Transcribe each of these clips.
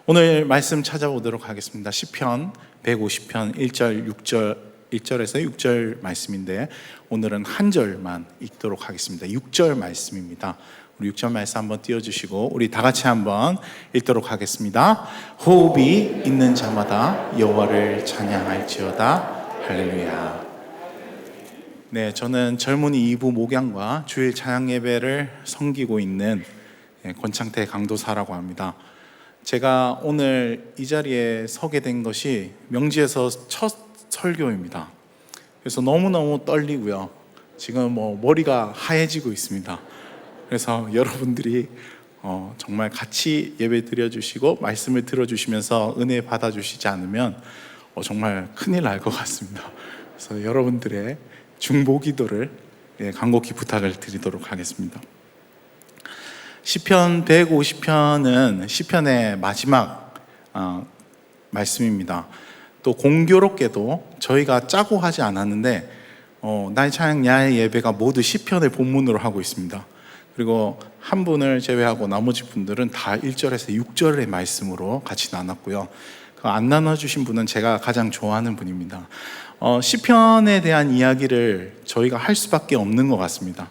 오늘 말씀 찾아보도록 하겠습니다. 시편 150편 1절, 6절, 1절에서 6절 말씀인데 오늘은 한 절만 읽도록 하겠습니다. 6절 말씀입니다. 우리 6절 말씀 한번 띄워주시고 우리 다 같이 한번 읽도록 하겠습니다. 호흡이 있는 자마다 여호와를 찬양할지어다. 할렐루야. 네, 저는 젊은이 2부 목양과 주일 찬양 예배를 섬기고 있는 권창태 강도사라고 합니다. 제가 오늘 이 자리에 서게 된 것이 명지에서 첫 설교입니다. 그래서 너무너무 떨리고요. 지금 머리가 하얘지고 있습니다. 그래서 여러분들이 정말 같이 예배 드려주시고 말씀을 들어주시면서 은혜 받아주시지 않으면 정말 큰일 날 것 같습니다. 그래서 여러분들의 중보 기도를 간곡히 부탁을 드리도록 하겠습니다. 시편 150편은 시편의 마지막 말씀입니다. 또 공교롭게도 저희가 짜고 하지 않았는데 나의 찬양 야의 예배가 모두 시편을 본문으로 하고 있습니다. 그리고 한 분을 제외하고 나머지 분들은 다 1절에서 6절의 말씀으로 같이 나눴고요. 안 나눠주신 분은 제가 가장 좋아하는 분입니다. 시편에 대한 이야기를 저희가 할 수밖에 없는 것 같습니다.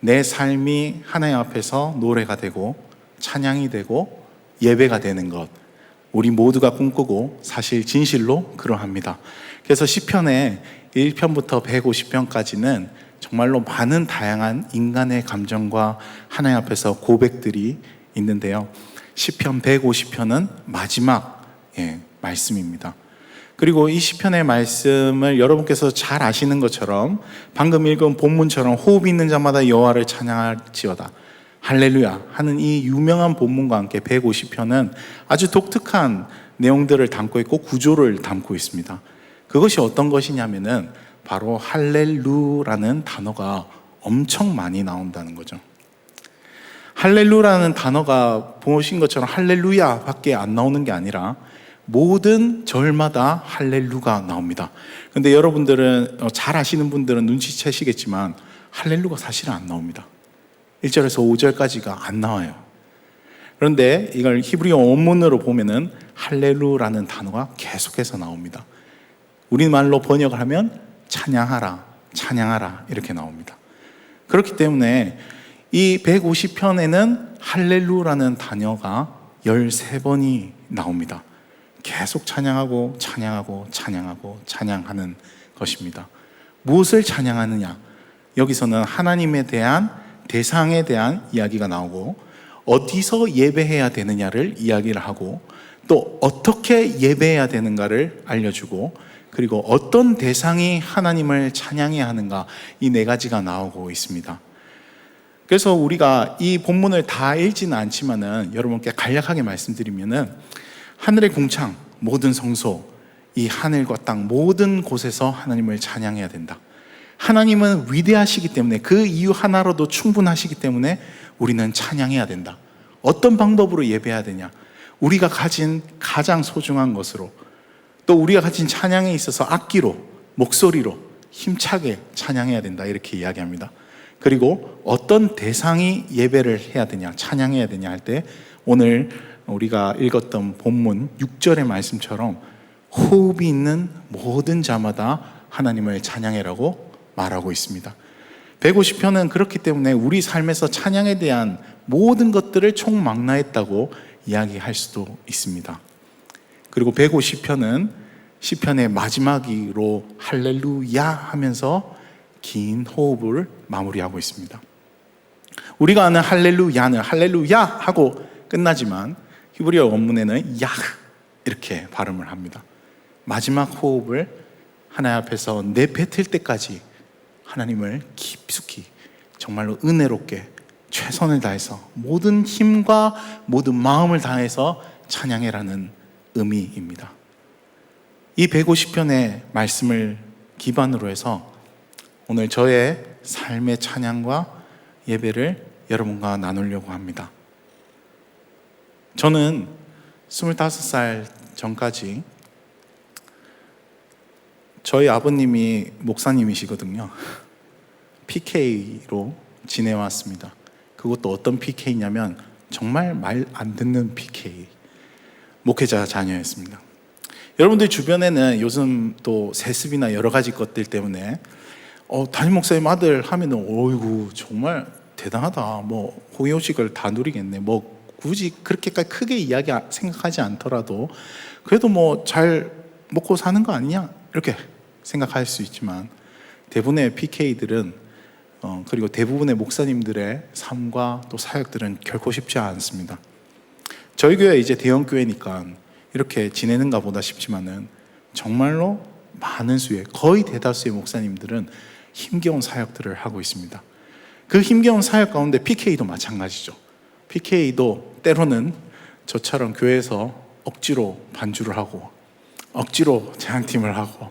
내 삶이 하나님 앞에서 노래가 되고 찬양이 되고 예배가 되는 것, 우리 모두가 꿈꾸고 사실 진실로 그러합니다. 그래서 시편의 1편부터 150편까지는 정말로 많은 다양한 인간의 감정과 하나님 앞에서 고백들이 있는데요, 시편 150편은 마지막 말씀입니다. 그리고 이 시편의 말씀을 여러분께서 잘 아시는 것처럼 방금 읽은 본문처럼 호흡 있는 자마다 여호와를 찬양할지어다 할렐루야 하는 이 유명한 본문과 함께 150편은 아주 독특한 내용들을 담고 있고 구조를 담고 있습니다. 그것이 어떤 것이냐면은 바로 할렐루라는 단어가 엄청 많이 나온다는 거죠. 할렐루라는 단어가 보신 것처럼 할렐루야 밖에 안 나오는 게 아니라 모든 절마다 할렐루가 나옵니다. 그런데 여러분들은 잘 아시는 분들은 눈치채시겠지만 할렐루가 사실은 안 나옵니다. 1절에서 5절까지가 안 나와요. 그런데 이걸 히브리어 원문으로 보면은 할렐루라는 단어가 계속해서 나옵니다. 우리말로 번역을 하면 찬양하라, 찬양하라 이렇게 나옵니다. 그렇기 때문에 이 150편에는 할렐루라는 단어가 13번이 나옵니다. 계속 찬양하고 찬양하고 찬양하고 찬양하는 것입니다. 무엇을 찬양하느냐? 여기서는 하나님에 대한 대상에 대한 이야기가 나오고 어디서 예배해야 되느냐를 이야기를 하고 또 어떻게 예배해야 되는가를 알려주고 그리고 어떤 대상이 하나님을 찬양해야 하는가, 이 네 가지가 나오고 있습니다. 그래서 우리가 이 본문을 다 읽지는 않지만은 여러분께 간략하게 말씀드리면은 하늘의 궁창, 모든 성소, 이 하늘과 땅 모든 곳에서 하나님을 찬양해야 된다. 하나님은 위대하시기 때문에 그 이유 하나로도 충분하시기 때문에 우리는 찬양해야 된다. 어떤 방법으로 예배해야 되냐? 우리가 가진 가장 소중한 것으로, 또 우리가 가진 찬양에 있어서 악기로, 목소리로 힘차게 찬양해야 된다, 이렇게 이야기합니다. 그리고 어떤 대상이 예배를 해야 되냐, 찬양해야 되냐 할 때 오늘 우리가 읽었던 본문 6절의 말씀처럼 호흡이 있는 모든 자마다 하나님을 찬양해라고 말하고 있습니다. 150편은 그렇기 때문에 우리 삶에서 찬양에 대한 모든 것들을 총망라했다고 이야기할 수도 있습니다. 그리고 150편은 시편의 마지막으로 할렐루야 하면서 긴 호흡을 마무리하고 있습니다. 우리가 아는 할렐루야는 할렐루야 하고 끝나지만 히브리어 원문에는 야흐 이렇게 발음을 합니다. 마지막 호흡을 하나님 앞에서 내뱉을 때까지 하나님을 깊숙이 정말로 은혜롭게 최선을 다해서 모든 힘과 모든 마음을 다해서 찬양해라는 의미입니다. 이 150편의 말씀을 기반으로 해서 오늘 저의 삶의 찬양과 예배를 여러분과 나누려고 합니다. 저는 25살 전까지 저희 아버님이 목사님이시거든요. PK로 지내왔습니다. 그것도 어떤 PK냐면 정말 말 안 듣는 PK. 목회자 자녀였습니다. 여러분들 주변에는 요즘 또 세습이나 여러 가지 것들 때문에 담임 목사님 아들 하면은 어이구 정말 대단하다. 뭐 호의호식을 다 누리겠네. 뭐 굳이 그렇게까지 크게 생각하지 않더라도 그래도 뭐 잘 먹고 사는 거 아니냐 이렇게 생각할 수 있지만 대부분의 PK들은 그리고 대부분의 목사님들의 삶과 또 사역들은 결코 쉽지 않습니다. 저희 교회 이제 대형 교회니까 이렇게 지내는가 보다 싶지만은 정말로 많은 수의 거의 대다수의 목사님들은 힘겨운 사역들을 하고 있습니다. 그 힘겨운 사역 가운데 PK도 마찬가지죠. PK도 때로는 저처럼 교회에서 억지로 반주를 하고 억지로 재향팀을 하고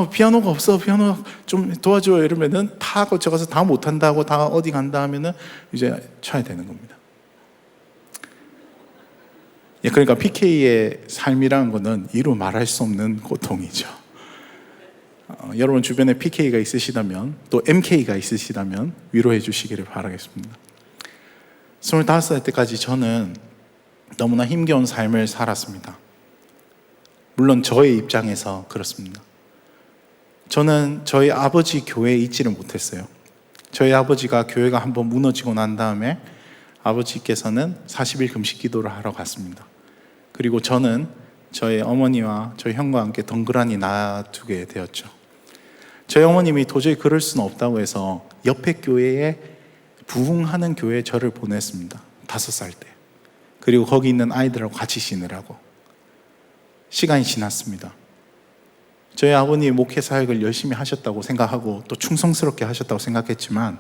피아노가 없어, 피아노 좀 도와줘 이러면은 다 거쳐가서 다 못한다고 다 어디 간다 하면은 이제 쳐야 되는 겁니다. 그러니까 PK의 삶이라는 것은 이루 말할 수 없는 고통이죠. 여러분 주변에 PK가 있으시다면 또 MK가 있으시다면 위로해 주시기를 바라겠습니다. 25살 때까지 저는 너무나 힘겨운 삶을 살았습니다. 물론 저의 입장에서 그렇습니다. 저는 저희 아버지 교회에 있지를 못했어요. 저희 아버지가 교회가 한번 무너지고 난 다음에 아버지께서는 40일 금식 기도를 하러 갔습니다. 그리고 저는 저희 어머니와 저희 형과 함께 덩그러니 놔두게 되었죠. 저희 어머님이 도저히 그럴 수는 없다고 해서 옆에 교회에 부흥하는 교회에 저를 보냈습니다. 5살 때. 그리고 거기 있는 아이들하고 같이 지내라고. 시간이 지났습니다. 저희 아버님 목회 사역을 열심히 하셨다고 생각하고 또 충성스럽게 하셨다고 생각했지만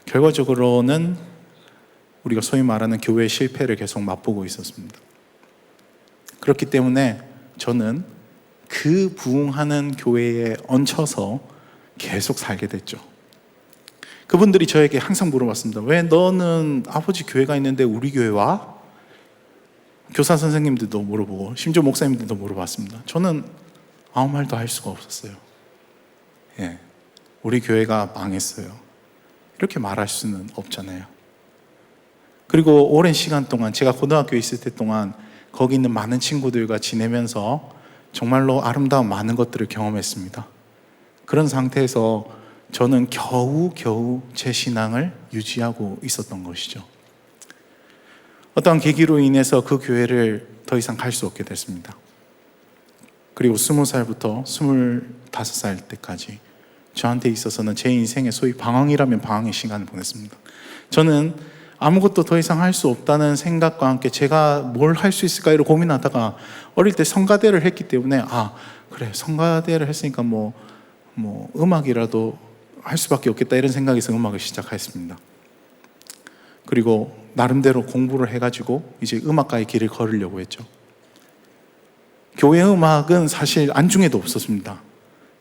결과적으로는 우리가 소위 말하는 교회의 실패를 계속 맛보고 있었습니다. 그렇기 때문에 저는 그 부흥하는 교회에 얹혀서 계속 살게 됐죠. 그분들이 저에게 항상 물어봤습니다. 왜 너는 아버지 교회가 있는데 우리 교회 와? 교사 선생님들도 물어보고 심지어 목사님들도 물어봤습니다. 저는 아무 말도 할 수가 없었어요. 우리 교회가 망했어요. 이렇게 말할 수는 없잖아요. 그리고 오랜 시간 동안 제가 고등학교에 있을 때 동안 거기 있는 많은 친구들과 지내면서 정말로 아름다운 많은 것들을 경험했습니다. 그런 상태에서 저는 겨우 제 신앙을 유지하고 있었던 것이죠. 어떠한 계기로 인해서 그 교회를 더 이상 갈 수 없게 됐습니다. 그리고 20살부터 25살 때까지 저한테 있어서는 제 인생의 소위 방황이라면 방황의 시간을 보냈습니다. 저는 아무것도 더 이상 할 수 없다는 생각과 함께 제가 뭘 할 수 있을까 이런 고민하다가 어릴 때 성가대를 했기 때문에 그래 성가대를 했으니까 뭐 음악이라도 할 수밖에 없겠다 이런 생각에서 음악을 시작했습니다. 그리고 나름대로 공부를 해가지고 이제 음악가의 길을 걸으려고 했죠. 교회 음악은 사실 안중에도 없었습니다.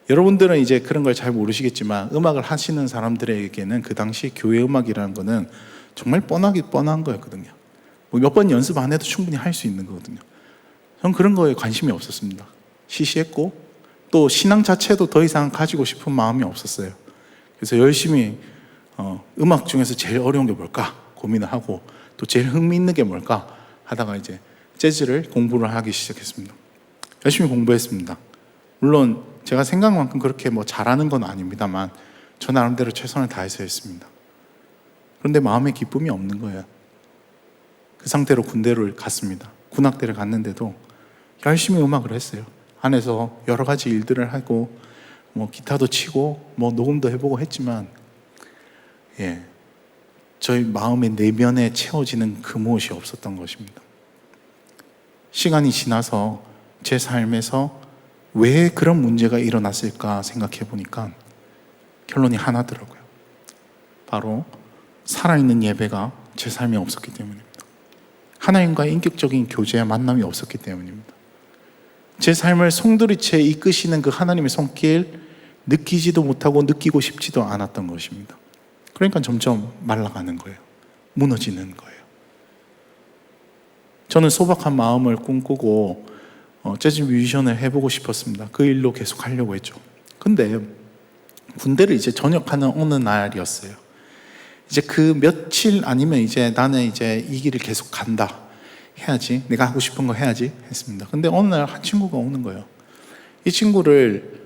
여러분들은 이제 그런 걸 잘 모르시겠지만 음악을 하시는 사람들에게는 그 당시 교회 음악이라는 거는 정말 뻔한 거였거든요. 몇 번 연습 안 해도 충분히 할 수 있는 거거든요. 저는 그런 거에 관심이 없었습니다. 시시했고 또 신앙 자체도 더 이상 가지고 싶은 마음이 없었어요. 그래서 열심히 음악 중에서 제일 어려운 게 뭘까 고민을 하고 또 제일 흥미있는 게 뭘까 하다가 이제 재즈를 공부를 하기 시작했습니다. 열심히 공부했습니다. 물론 제가 생각만큼 그렇게 잘하는 건 아닙니다만 저 나름대로 최선을 다해서 했습니다. 그런데 마음에 기쁨이 없는 거예요. 그 상태로 군대를 갔습니다. 군악대를 갔는데도 열심히 음악을 했어요. 안에서 여러 가지 일들을 하고 기타도 치고 녹음도 해보고 했지만 저희 마음의 내면에 채워지는 그 무엇이 없었던 것입니다. 시간이 지나서 제 삶에서 왜 그런 문제가 일어났을까 생각해 보니까 결론이 하나더라고요. 바로 살아있는 예배가 제 삶에 없었기 때문입니다. 하나님과의 인격적인 교제와 만남이 없었기 때문입니다. 제 삶을 송두리째 이끄시는 그 하나님의 손길 느끼지도 못하고 느끼고 싶지도 않았던 것입니다. 그러니까 점점 말라가는 거예요. 무너지는 거예요. 저는 소박한 마음을 꿈꾸고 재즈 뮤지션을 해보고 싶었습니다. 그 일로 계속 하려고 했죠. 근데 군대를 이제 전역하는 어느 날이었어요. 이제 그 며칠 아니면 이제 나는 이제 이 길을 계속 간다. 해야지, 내가 하고 싶은 거 해야지 했습니다. 근데 어느 날 한 친구가 오는 거예요. 이 친구를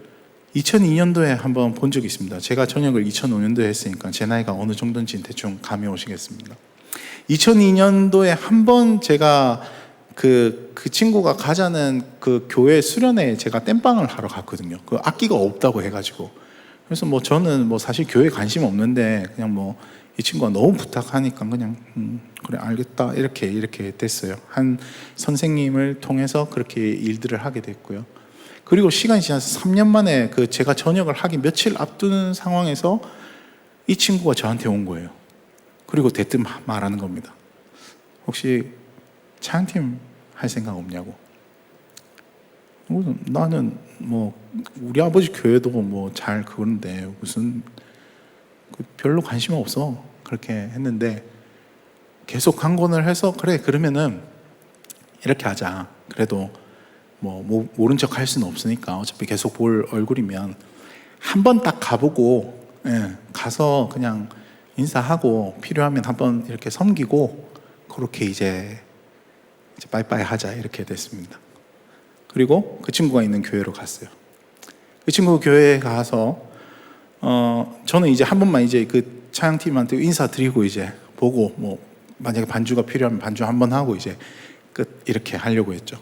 2002년도에 한번 본 적이 있습니다. 제가 전역을 2005년도에 했으니까 제 나이가 어느 정도인지 대충 감이 오시겠습니다. 2002년도에 한 번 제가 그 친구가 가자는 그 교회 수련회에 제가 땜빵을 하러 갔거든요. 그 악기가 없다고 해가지고. 그래서 뭐 저는 뭐 사실 교회에 관심 없는데 그냥 뭐 이 친구가 너무 부탁하니까 그냥 그래 알겠다 이렇게 됐어요. 한 선생님을 통해서 그렇게 일들을 하게 됐고요. 그리고 시간이 지나서 3년 만에 그 제가 전역을 하기 며칠 앞두는 상황에서 이 친구가 저한테 온 거예요. 그리고 대뜸 말하는 겁니다. 혹시 찬양팀 할 생각 없냐고. 나는 뭐 우리 아버지 교회도 뭐 잘 그러는데 무슨 별로 관심 없어 그렇게 했는데 계속 강권을 해서 그래 그러면은 이렇게 하자. 그래도 뭐 모른 척 할 수는 없으니까 어차피 계속 볼 얼굴이면 한 번 딱 가보고 가서 그냥 인사하고 필요하면 한번 이렇게 섬기고 그렇게 이제 빠이빠이 하자 이렇게 됐습니다. 그리고 그 친구가 있는 교회로 갔어요. 그 친구 교회에 가서 저는 이제 한 번만 이제 그 찬양팀한테 인사드리고 이제 보고 뭐 만약에 반주가 필요하면 반주 한 번 하고 이제 끝 이렇게 하려고 했죠.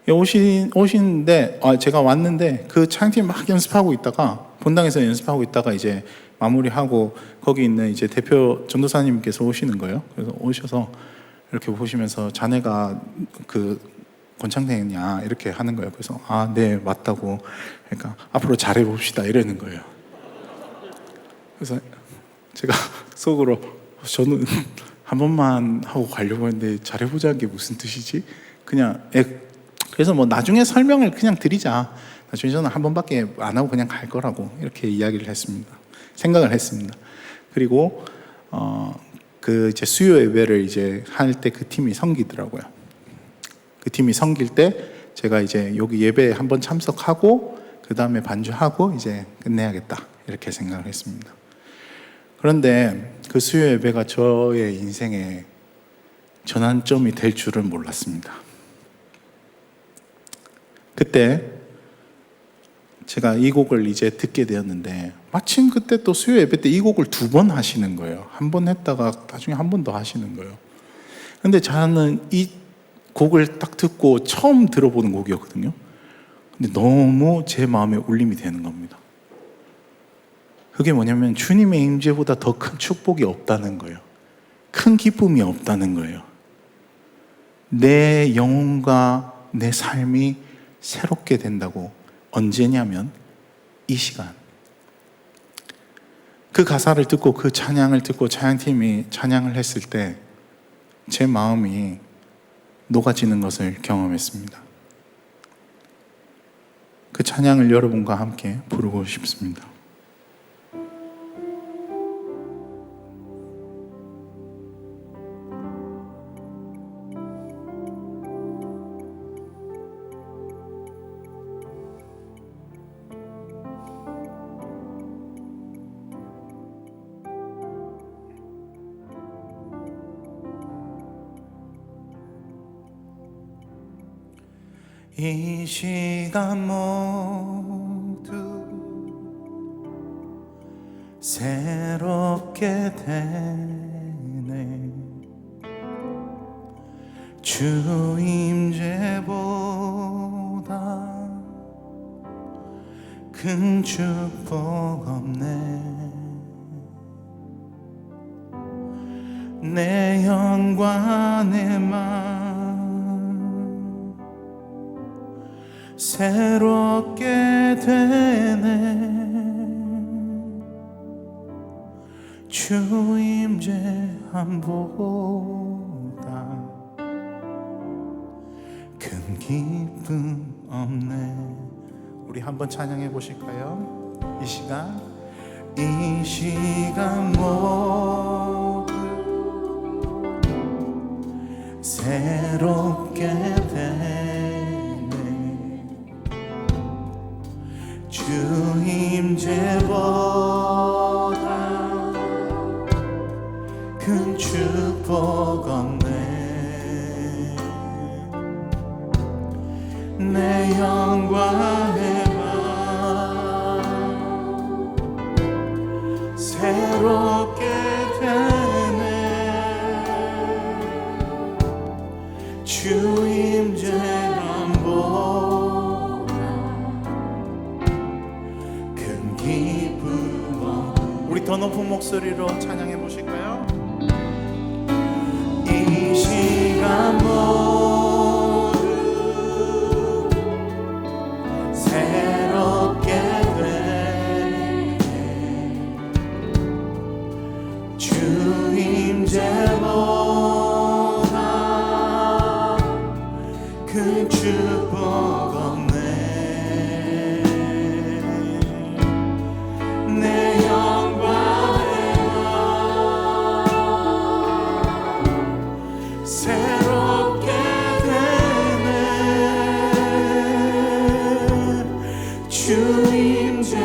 오시는데 제가 왔는데 그 찬양팀 막 연습하고 있다가 본당에서 연습하고 있다가 이제 마무리하고 거기 있는 이제 대표 전도사님께서 오시는 거예요. 그래서 오셔서 이렇게 보시면서 자네가 그 권창대냐 이렇게 하는 거예요. 그래서 네 맞다고. 그러니까 앞으로 잘해 봅시다 이러는 거예요. 그래서 제가 속으로 저는 한 번만 하고 가려고 했는데 잘해보자는 게 무슨 뜻이지? 그냥 그래서 뭐 나중에 설명을 그냥 드리자. 나중에 저는 한 번밖에 안 하고 그냥 갈 거라고 이렇게 이야기를 했습니다. 생각을 했습니다. 그리고 그 이제 수요 예배를 이제 할 때 그 팀이 섬기더라고요. 그 팀이 섬길 때 제가 이제 여기 예배에 한번 참석하고 그 다음에 반주하고 이제 끝내야겠다 이렇게 생각을 했습니다. 그런데 그 수요 예배가 저의 인생의 전환점이 될 줄은 몰랐습니다. 그때 제가 이 곡을 이제 듣게 되었는데 마침 그때 또 수요 예배 때 이 곡을 2번 하시는 거예요. 한 번 했다가 나중에 한 번 더 하시는 거예요. 근데 저는 이 곡을 딱 듣고 처음 들어보는 곡이었거든요. 근데 너무 제 마음에 울림이 되는 겁니다. 그게 뭐냐면 주님의 임재보다 더 큰 축복이 없다는 거예요. 큰 기쁨이 없다는 거예요. 내 영혼과 내 삶이 새롭게 된다고. 언제냐면 이 시간. 그 가사를 듣고 그 찬양을 듣고 찬양팀이 찬양을 했을 때 제 마음이 녹아지는 것을 경험했습니다. 그 찬양을 여러분과 함께 부르고 싶습니다. 이 시간 모두 새롭게 되네. 주 임재보다 큰 축복 없네. 내 영과 내 맘 새롭게 되네. 주 임재함보다 큰 기쁨 없네. 우리 한번 찬양해 보실까요? 이 시간 모두 새롭게 되네. 주 임재보다 큰 축복 없네. 내 영광의 밤 새롭게 되네. 주 임재만 보라 큰 기쁨. 우리 더 높은 목소리로 찬양해 보실까요? 이 시간 모두 새롭게 되네. 주 임재보다 큰 축복 없네. 내 영광의 밤 새롭게 되네. 주 임재함보다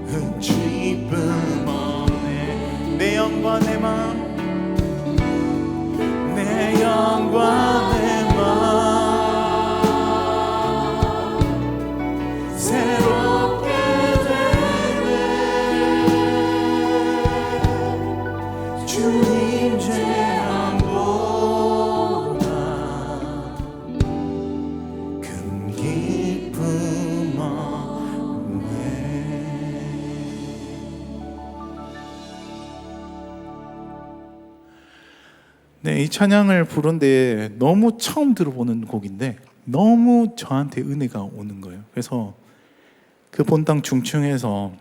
큰 기쁨 없네. 내 영광의 마음 내 영광의 마음 새롭게 되네. 주 임재함보다 큰 기쁨 없네. 네, 이 찬양을 부른데 너무 처음 들어보는 곡인데 너무 저한테 은혜가 오는 거예요. 그래서 그 본당 중층에서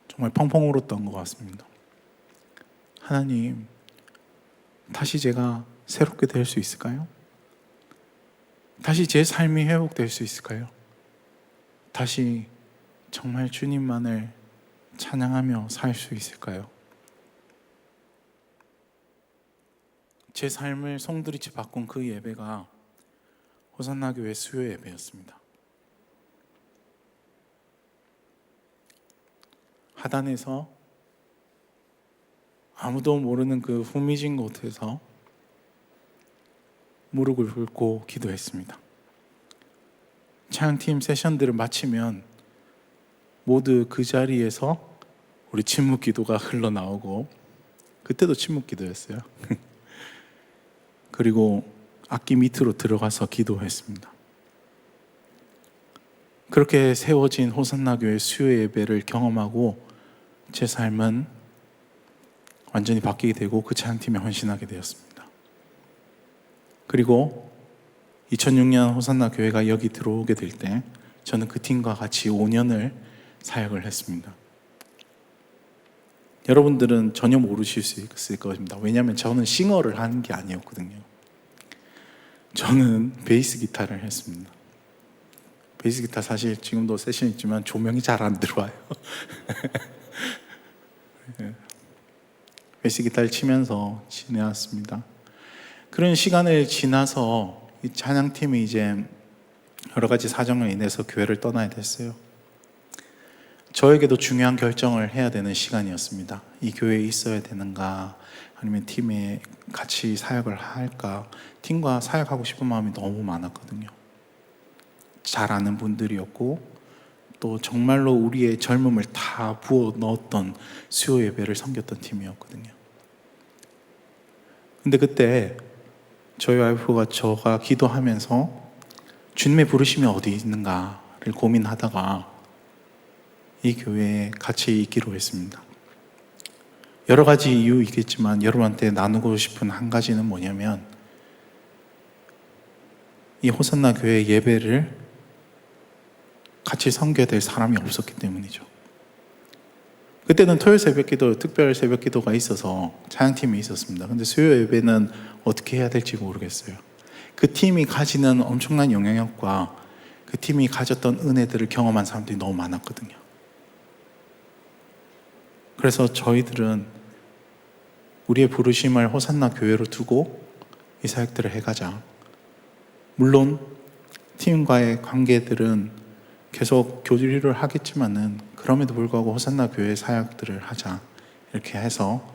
정말 펑펑 울었던 것 같습니다. 하나님, 다시 제가 새롭게 될 수 있을까요? 다시 제 삶이 회복될 수 있을까요? 다시 정말 주님만을 찬양하며 살 수 있을까요? 제 삶을 송두리째 바꾼 그 예배가 호산나 교회 수요 예배였습니다. 하단에서 아무도 모르는 그 후미진 곳에서 무릎을 꿇고 기도했습니다. 찬양팀 세션들을 마치면 모두 그 자리에서 우리 침묵 기도가 흘러나오고, 그때도 침묵 기도였어요. 그리고 악기 밑으로 들어가서 기도했습니다. 그렇게 세워진 호산나 교회 수요 예배를 경험하고 제 삶은 완전히 바뀌게 되고 그 찬양팀에 헌신하게 되었습니다. 그리고 2006년 호산나 교회가 여기 들어오게 될 때 저는 그 팀과 같이 5년을 사역을 했습니다. 여러분들은 전혀 모르실 수 있을 것입니다. 왜냐하면 저는 싱어를 하는 게 아니었거든요. 저는 베이스 기타를 했습니다. 베이스 기타 사실 지금도 세션 있지만 조명이 잘 안 들어와요. 베이스 기타를 치면서 지내왔습니다. 그런 시간을 지나서 이 찬양팀이 이제 여러 가지 사정을 인해서 교회를 떠나야 됐어요. 저에게도 중요한 결정을 해야 되는 시간이었습니다. 이 교회에 있어야 되는가, 아니면 팀에 같이 사역을 할까. 팀과 사역하고 싶은 마음이 너무 많았거든요. 잘 아는 분들이었고 또 정말로 우리의 젊음을 다 부어 넣었던 수요 예배를 섬겼던 팀이었거든요. 근데 그때 저희 와이프가 저가 기도하면서 주님의 부르심이 어디 있는가를 고민하다가 이 교회에 같이 있기로 했습니다. 여러 가지 이유 있겠지만 여러분한테 나누고 싶은 한 가지는 뭐냐면, 이 호산나 교회 예배를 같이 섬겨야 될 사람이 없었기 때문이죠. 그때는 토요일 새벽기도, 특별 새벽기도가 있어서 찬양팀이 있었습니다. 근데 수요 예배는 어떻게 해야 될지 모르겠어요. 그 팀이 가지는 엄청난 영향력과 그 팀이 가졌던 은혜들을 경험한 사람들이 너무 많았거든요. 그래서 저희들은 우리의 부르심을 호산나 교회로 두고 이 사역들을 해가자. 물론 팀과의 관계들은 계속 교류를 하겠지만은 그럼에도 불구하고 호산나 교회 사역들을 하자. 이렇게 해서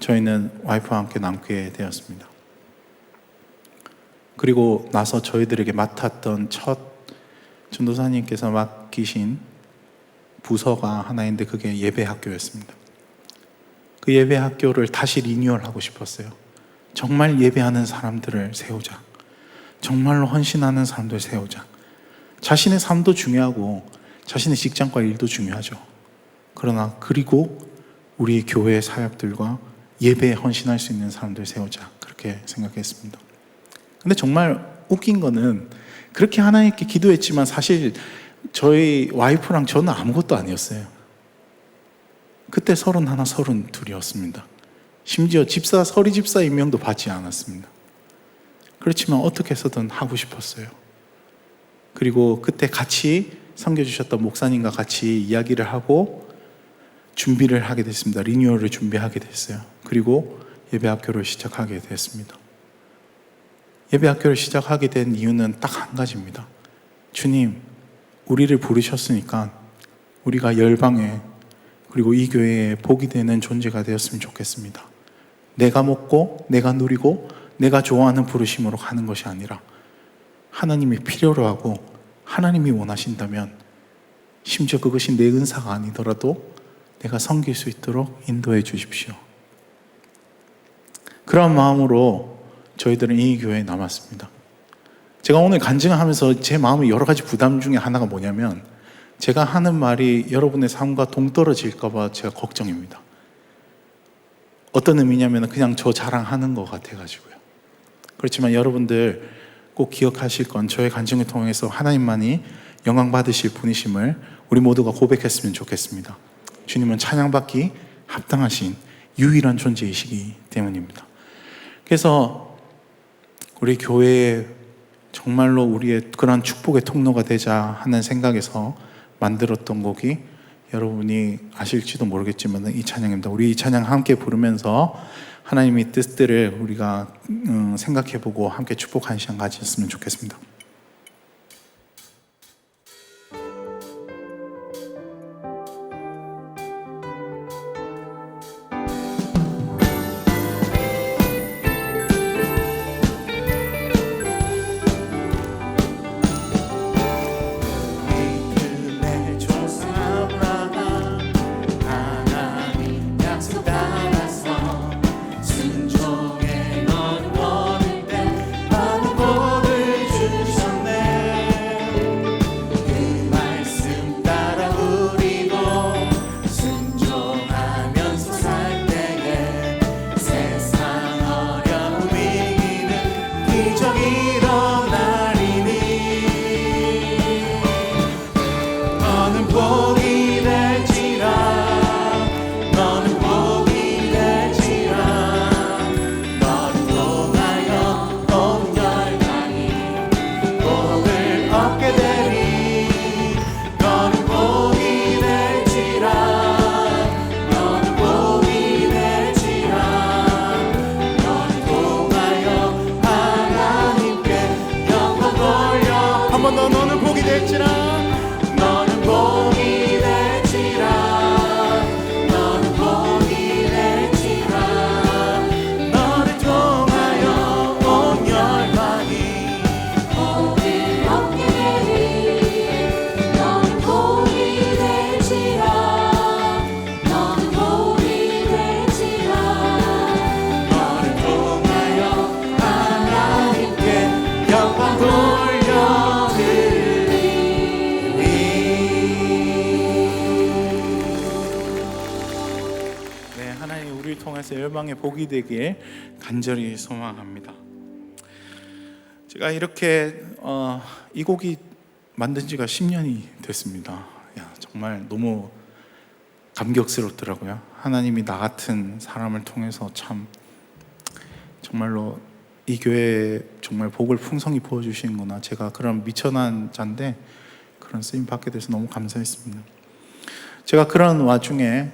저희는 와이프와 함께 남게 되었습니다. 그리고 나서 저희들에게 맡았던 첫 전도사님께서 맡기신 부서가 하나 있는데 그게 예배학교였습니다. 그 예배학교를 다시 리뉴얼하고 싶었어요. 정말 예배하는 사람들을 세우자. 정말로 헌신하는 사람들을 세우자. 자신의 삶도 중요하고 자신의 직장과 일도 중요하죠. 그러나 그리고 우리 교회 사역들과 예배에 헌신할 수 있는 사람들 세우자. 그렇게 생각했습니다. 근데 정말 웃긴 거는 그렇게 하나님께 기도했지만 사실 저희 와이프랑 저는 아무것도 아니었어요. 그때 31, 32이었습니다. 심지어 서리 집사 임명도 받지 않았습니다. 그렇지만 어떻게 해서든 하고 싶었어요. 그리고 그때 같이 섬겨주셨던 목사님과 같이 이야기를 하고 준비를 하게 됐습니다. 리뉴얼을 준비하게 됐어요. 그리고 예배학교를 시작하게 됐습니다. 예배학교를 시작하게 된 이유는 딱 한 가지입니다. 주님, 우리를 부르셨으니까 우리가 열방에 그리고 이 교회에 복이 되는 존재가 되었으면 좋겠습니다. 내가 먹고 내가 누리고 내가 좋아하는 부르심으로 가는 것이 아니라 하나님이 필요로 하고 하나님이 원하신다면 심지어 그것이 내 은사가 아니더라도 내가 섬길 수 있도록 인도해 주십시오. 그런 마음으로 저희들은 이 교회에 남았습니다. 제가 오늘 간증하면서 제 마음의 여러 가지 부담 중에 하나가 뭐냐면 제가 하는 말이 여러분의 삶과 동떨어질까 봐 제가 걱정입니다. 어떤 의미냐면 그냥 저 자랑하는 것 같아가지고요. 그렇지만 여러분들 꼭 기억하실 건 저의 간증을 통해서 하나님만이 영광 받으실 분이심을 우리 모두가 고백했으면 좋겠습니다. 주님은 찬양받기 합당하신 유일한 존재이시기 때문입니다. 그래서 우리 교회에 정말로 우리의 그런 축복의 통로가 되자 하는 생각에서 만들었던 곡이 여러분이 아실지도 모르겠지만 이 찬양입니다. 우리 이 찬양 함께 부르면서 하나님의 뜻들을 우리가 생각해보고 함께 축복한 시간 가졌으면 좋겠습니다. 열방의 복이 되길 간절히 소망합니다. 제가 이렇게 이 곡이 만든 지가 10년이 됐습니다. 정말 너무 감격스럽더라고요. 하나님이 나 같은 사람을 통해서 참 정말로 이 교회에 정말 복을 풍성히 부어주시는구나. 제가 그런 미천한 자인데 그런 쓰임 받게 돼서 너무 감사했습니다. 제가 그런 와중에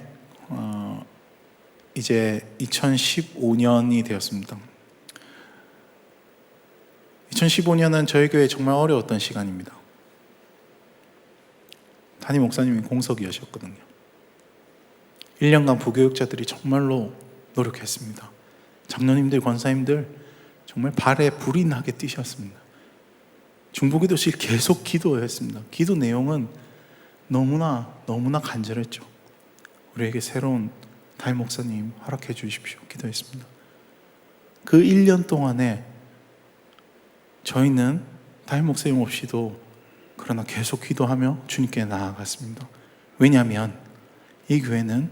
이제 2015년이 되었습니다. 2015년은 저희 교회에 정말 어려웠던 시간입니다. 담임 목사님이 공석이셨거든요. 1년간 부교육자들이 정말로 노력했습니다. 장로님들, 권사님들 정말 발에 불이 나게 뛰셨습니다. 중보기도실 계속 기도했습니다. 기도 내용은 너무나 간절했죠. 우리에게 새로운 담임 목사님 허락해 주십시오. 기도했습니다. 그 1년 동안에 저희는 담임 목사님 없이도 그러나 계속 기도하며 주님께 나아갔습니다. 왜냐하면 이 교회는,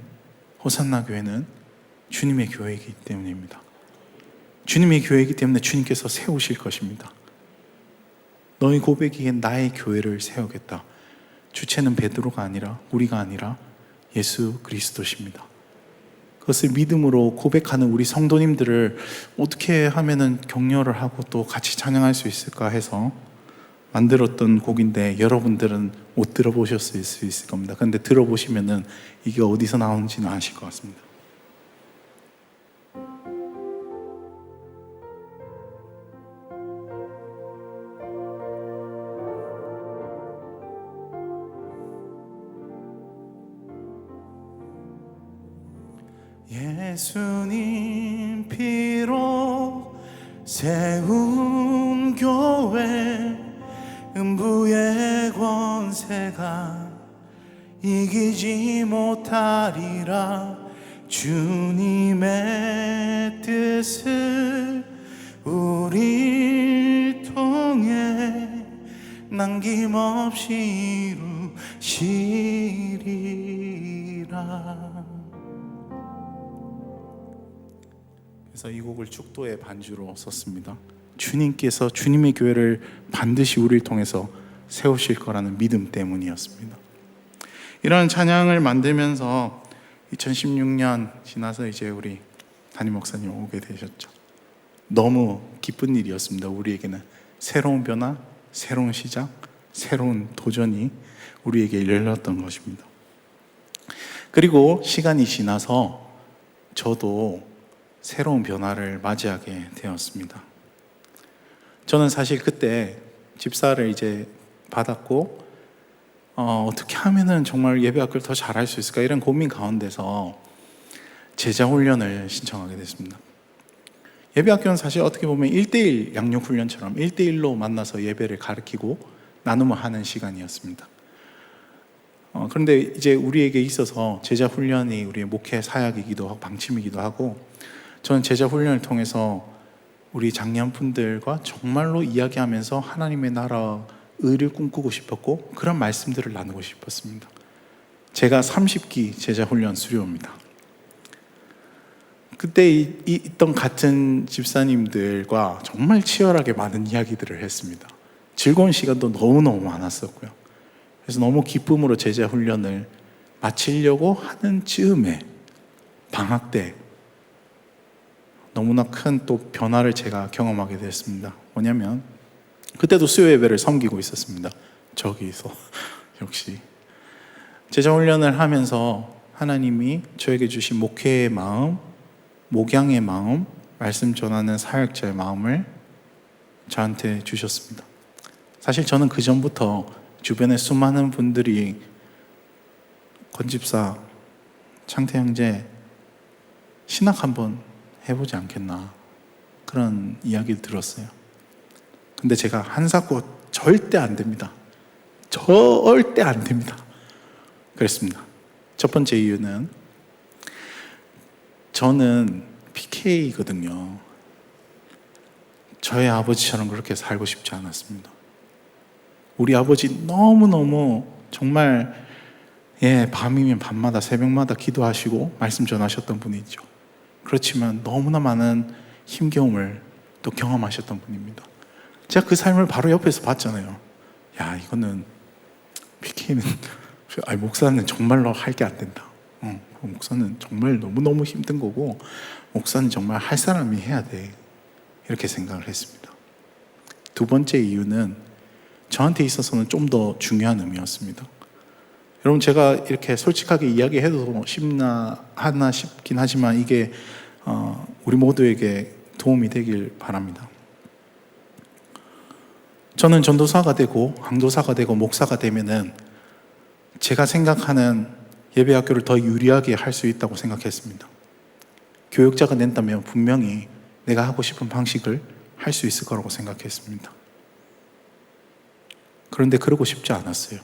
호산나 교회는 주님의 교회이기 때문입니다. 주님의 교회이기 때문에 주님께서 세우실 것입니다. 너희 고백이기에 나의 교회를 세우겠다. 주체는 베드로가 아니라, 우리가 아니라 예수 그리스도십니다. 그것을 믿음으로 고백하는 우리 성도님들을 어떻게 하면은 격려를 하고 또 같이 찬양할 수 있을까 해서 만들었던 곡인데, 여러분들은 못 들어보셨을 수 있을 겁니다. 그런데 들어보시면은 이게 어디서 나오는지는 아실 것 같습니다. 예수님 피로 세운 교회, 음부의 권세가 이기지 못하리라. 주님의 뜻을 우릴 통해 남김없이 이루시리라. 그래서 이 곡을 축도의 반주로 썼습니다. 주님께서 주님의 교회를 반드시 우리를 통해서 세우실 거라는 믿음 때문이었습니다. 이런 찬양을 만들면서 2016년 지나서 이제 우리 담임 목사님 오게 되셨죠. 너무 기쁜 일이었습니다. 우리에게는 새로운 변화, 새로운 시작, 새로운 도전이 우리에게 열렸던 것입니다. 그리고 시간이 지나서 저도 새로운 변화를 맞이하게 되었습니다. 저는 사실 그때 집사를 이제 받았고 어떻게 하면은 정말 예배학교를 더 잘할 수 있을까, 이런 고민 가운데서 제자 훈련을 신청하게 됐습니다. 예배학교는 사실 어떻게 보면 1대1 양육훈련처럼 1대1로 만나서 예배를 가르치고 나눔을 하는 시간이었습니다. 그런데 이제 우리에게 있어서 제자 훈련이 우리의 목회 사역이기도 하고 방침이기도 하고, 저는 제자 훈련을 통해서 우리 장년분들과 정말로 이야기하면서 하나님의 나라 의를 꿈꾸고 싶었고, 그런 말씀들을 나누고 싶었습니다. 제가 30기 제자 훈련 수료입니다. 그때 있던 같은 집사님들과 정말 치열하게 많은 이야기들을 했습니다. 즐거운 시간도 너무너무 많았었고요. 그래서 너무 기쁨으로 제자 훈련을 마치려고 하는 즈음에 방학 때 너무나 큰 또 변화를 제가 경험하게 됐습니다. 뭐냐면 그때도 수요 예배를 섬기고 있었습니다. 저기서 역시 제자 훈련을 하면서 하나님이 저에게 주신 목회의 마음, 목양의 마음, 말씀 전하는 사역자의 마음을 저한테 주셨습니다. 사실 저는 그 전부터 주변에 수많은 분들이 권집사, 창태 형제 신학 한번 해보지 않겠나, 그런 이야기를 들었어요. 근데 제가 한사코 절대 안 됩니다. 절대 안 됩니다. 그랬습니다. 첫 번째 이유는 저는 PK거든요. 저의 아버지처럼 그렇게 살고 싶지 않았습니다. 우리 아버지 너무너무 정말 밤이면 밤마다 새벽마다 기도하시고 말씀 전하셨던 분이죠. 그렇지만 너무나 많은 힘겨움을 또 경험하셨던 분입니다. 제가 그 삶을 바로 옆에서 봤잖아요. 야, 이거는 PK는 목사는 정말로 할 게 안 된다. 목사는 정말 너무너무 힘든 거고, 목사는 정말 할 사람이 해야 돼, 이렇게 생각을 했습니다. 두 번째 이유는 저한테 있어서는 좀 더 중요한 의미였습니다. 여러분, 제가 이렇게 솔직하게 이야기해도 쉽나 하나 싶긴 하지만 이게 우리 모두에게 도움이 되길 바랍니다. 저는 전도사가 되고 강도사가 되고 목사가 되면은 제가 생각하는 예배학교를 더 유리하게 할 수 있다고 생각했습니다. 교역자가 된다면 분명히 내가 하고 싶은 방식을 할 수 있을 거라고 생각했습니다. 그런데 그러고 싶지 않았어요.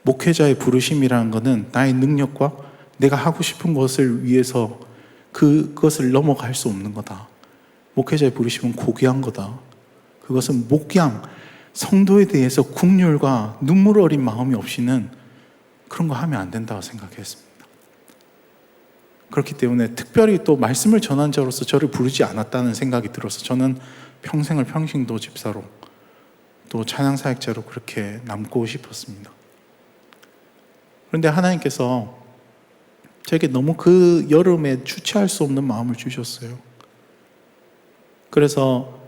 목회자의 부르심이라는 것은 나의 능력과 내가 하고 싶은 것을 위해서 그것을 넘어갈 수 없는 거다. 목회자의 부르심은 고귀한 거다. 그것은 목양, 성도에 대해서 국률과 눈물 어린 마음이 없이는 그런 거 하면 안 된다고 생각했습니다. 그렇기 때문에 특별히 또 말씀을 전한 자로서 저를 부르지 않았다는 생각이 들어서 저는 평생을 평신도 집사로 또 찬양사역자로 그렇게 남고 싶었습니다. 그런데 하나님께서 제게 너무 그 여름에 주체할 수 없는 마음을 주셨어요. 그래서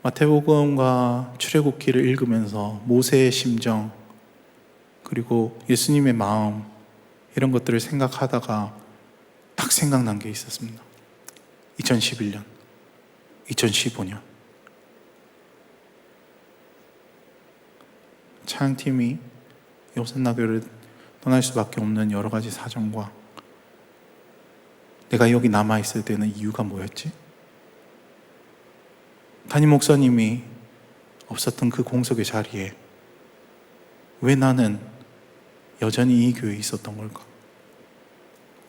마태복음과 출애굽기를 읽으면서 모세의 심정, 그리고 예수님의 마음, 이런 것들을 생각하다가 딱 생각난 게 있었습니다. 2011년, 2015년 찬양팀이 호산나교를 떠날 수밖에 없는 여러 가지 사정과 내가 여기 남아있어야 되는 이유가 뭐였지? 담임 목사님이 없었던 그 공석의 자리에 왜 나는 여전히 이 교회에 있었던 걸까?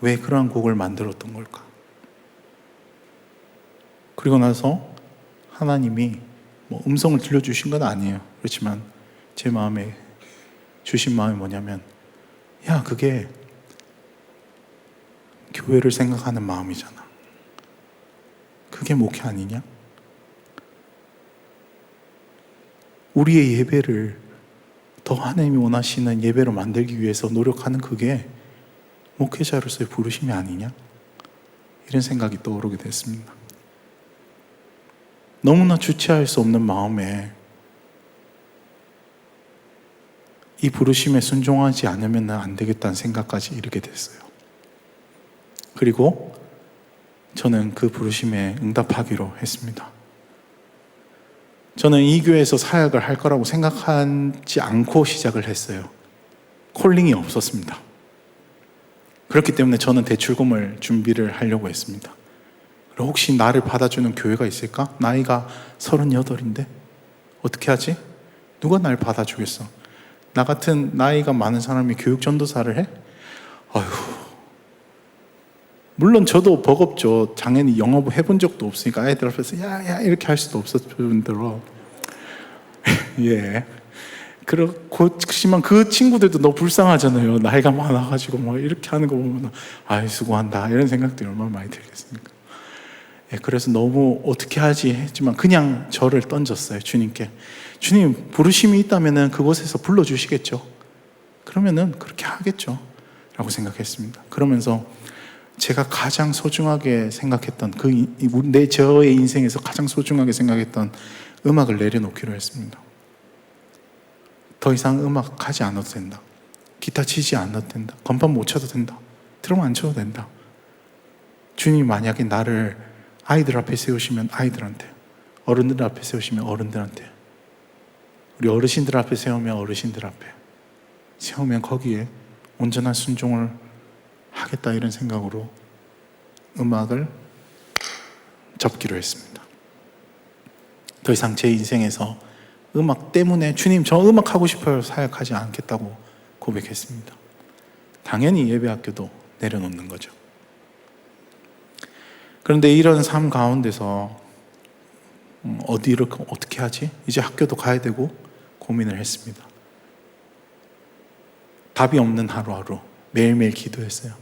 왜 그러한 곡을 만들었던 걸까? 그리고 나서 하나님이 음성을 들려주신 건 아니에요. 그렇지만 제 마음에 주신 마음이 뭐냐면, 야, 그게 교회를 생각하는 마음이잖아. 그게 목회 아니냐? 우리의 예배를 더 하나님이 원하시는 예배로 만들기 위해서 노력하는 그게 목회자로서의 부르심이 아니냐? 이런 생각이 떠오르게 됐습니다. 너무나 주체할 수 없는 마음에 이 부르심에 순종하지 않으면 안 되겠다는 생각까지 이르게 됐어요. 그리고 저는 그 부르심에 응답하기로 했습니다. 저는 이 교회에서 사역을 할 거라고 생각하지 않고 시작을 했어요. 콜링이 없었습니다. 그렇기 때문에 저는 대출금을 준비를 하려고 했습니다. 혹시 나를 받아주는 교회가 있을까? 나이가 38인데 어떻게 하지? 누가 날 받아주겠어? 나 같은 나이가 많은 사람이 교육 전도사를 해? 아휴, 물론 저도 버겁죠. 당연히 영업 해본 적도 없으니까 아이들 앞에서 야야 이렇게 할 수도 없었을 뿐더러 예. 그렇지만 그 친구들도 너무 불쌍하잖아요. 나이가 많아가지고 이렇게 하는 거 보면 아이 수고한다 이런 생각들이 얼마나 많이 들겠습니까? 예, 그래서 너무 어떻게 하지 했지만 그냥 저를 던졌어요. 주님께. 주님, 부르심이 있다면은 그곳에서 불러주시겠죠. 그러면은 그렇게 하겠죠. 라고 생각했습니다. 그러면서 제가 가장 소중하게 생각했던 저의 인생에서 가장 소중하게 생각했던 음악을 내려놓기로 했습니다. 더 이상 음악 하지 않아도 된다. 기타 치지 않아도 된다. 건반 못 쳐도 된다. 드럼 안 쳐도 된다. 주님이 만약에 나를 아이들 앞에 세우시면 아이들한테, 어른들 앞에 세우시면 어른들한테, 우리 어르신들 앞에 세우면 어르신들 앞에 세우면 거기에 온전한 순종을 하겠다 이런 생각으로 음악을 접기로 했습니다. 더 이상 제 인생에서 음악 때문에 주님 저 음악 하고 싶어요 사역하지 않겠다고 고백했습니다. 당연히 예배학교도 내려놓는 거죠. 그런데 이런 삶 가운데서 어디를 어떻게 하지? 이제 학교도 가야 되고 고민을 했습니다. 답이 없는 하루하루 매일매일 기도했어요.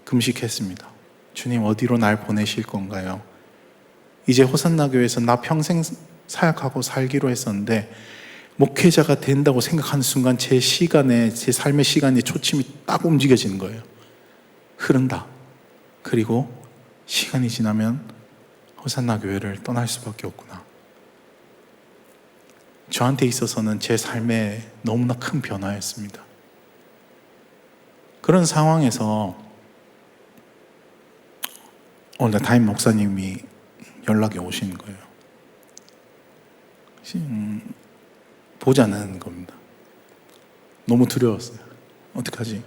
금식했습니다. 주님 어디로 날 보내실 건가요? 이제 호산나 교회에서 나 평생 사역하고 살기로 했었는데 목회자가 된다고 생각하는 순간 제 삶의 시간에 초침이 딱 움직여지는 거예요. 흐른다. 그리고 시간이 지나면 호산나 교회를 떠날 수밖에 없구나. 저한테 있어서는 제 삶에 너무나 큰 변화였습니다. 그런 상황에서 오늘 담임 목사님이 연락이 오신 거예요. 보자는 겁니다. 너무 두려웠어요. 어떡하지?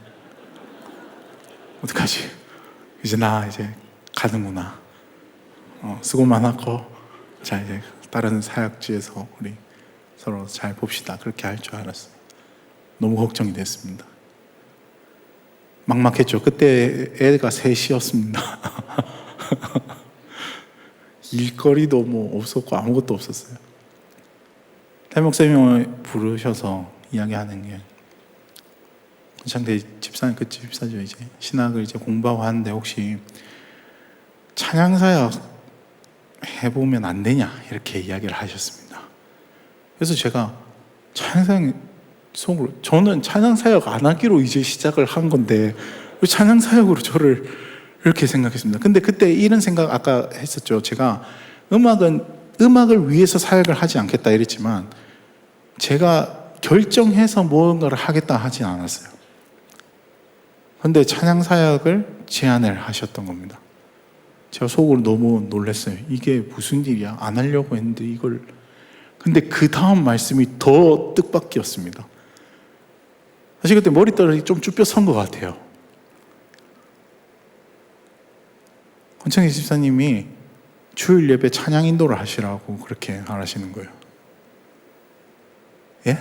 이제 나 이제 가는구나. 수고 많았고, 자 이제 다른 사역지에서 우리 서로 잘 봅시다. 그렇게 할 줄 알았어요. 너무 걱정이 됐습니다. 막막했죠. 그때 애가 셋이었습니다. 일거리도 뭐 없었고 아무것도 없었어요. 담임 목사님을 부르셔서 이야기하는 게, 장대 집사님, 그 집사죠. 이제 신학을 이제 공부하고 하는데 혹시 찬양사역 해보면 안 되냐 이렇게 이야기를 하셨습니다. 그래서 제가 찬양사역 속으로, 저는 찬양사역 안 하기로 이제 시작을 한 건데 왜 찬양사역으로 저를 이렇게 생각했습니다. 근데 그때 이런 생각 아까 했었죠. 제가 음악을 위해서 사역을 하지 않겠다 이랬지만 제가 결정해서 무언가를 하겠다 하진 않았어요. 근데 찬양 사역을 제안을 하셨던 겁니다. 제가 속으로 너무 놀랐어요. 이게 무슨 일이야? 안 하려고 했는데 이걸. 근데 그 다음 말씀이 더 뜻밖이었습니다. 사실 그때 머리털이 좀 쭈뼛 선 것 같아요. 권창희 집사님이 주일 예배 찬양 인도를 하시라고 그렇게 하시는 거예요. 예?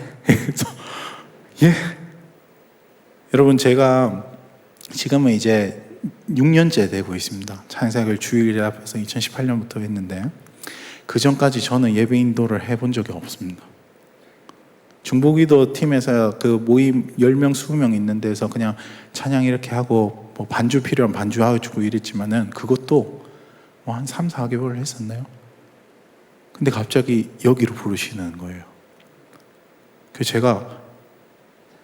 예? 여러분, 제가 지금은 이제 6년째 되고 있습니다. 찬양사역을 주일 앞에서 2018년부터 했는데 그 전까지 저는 예배 인도를 해본 적이 없습니다. 중보기도 팀에서 그 모임 10명, 20명 있는 데서 그냥 찬양 이렇게 하고 뭐 반주 필요하면 반주하고 이랬지만은 그것도 뭐 한 3, 4개월을 했었나요? 근데 갑자기 여기로 부르시는 거예요. 그래서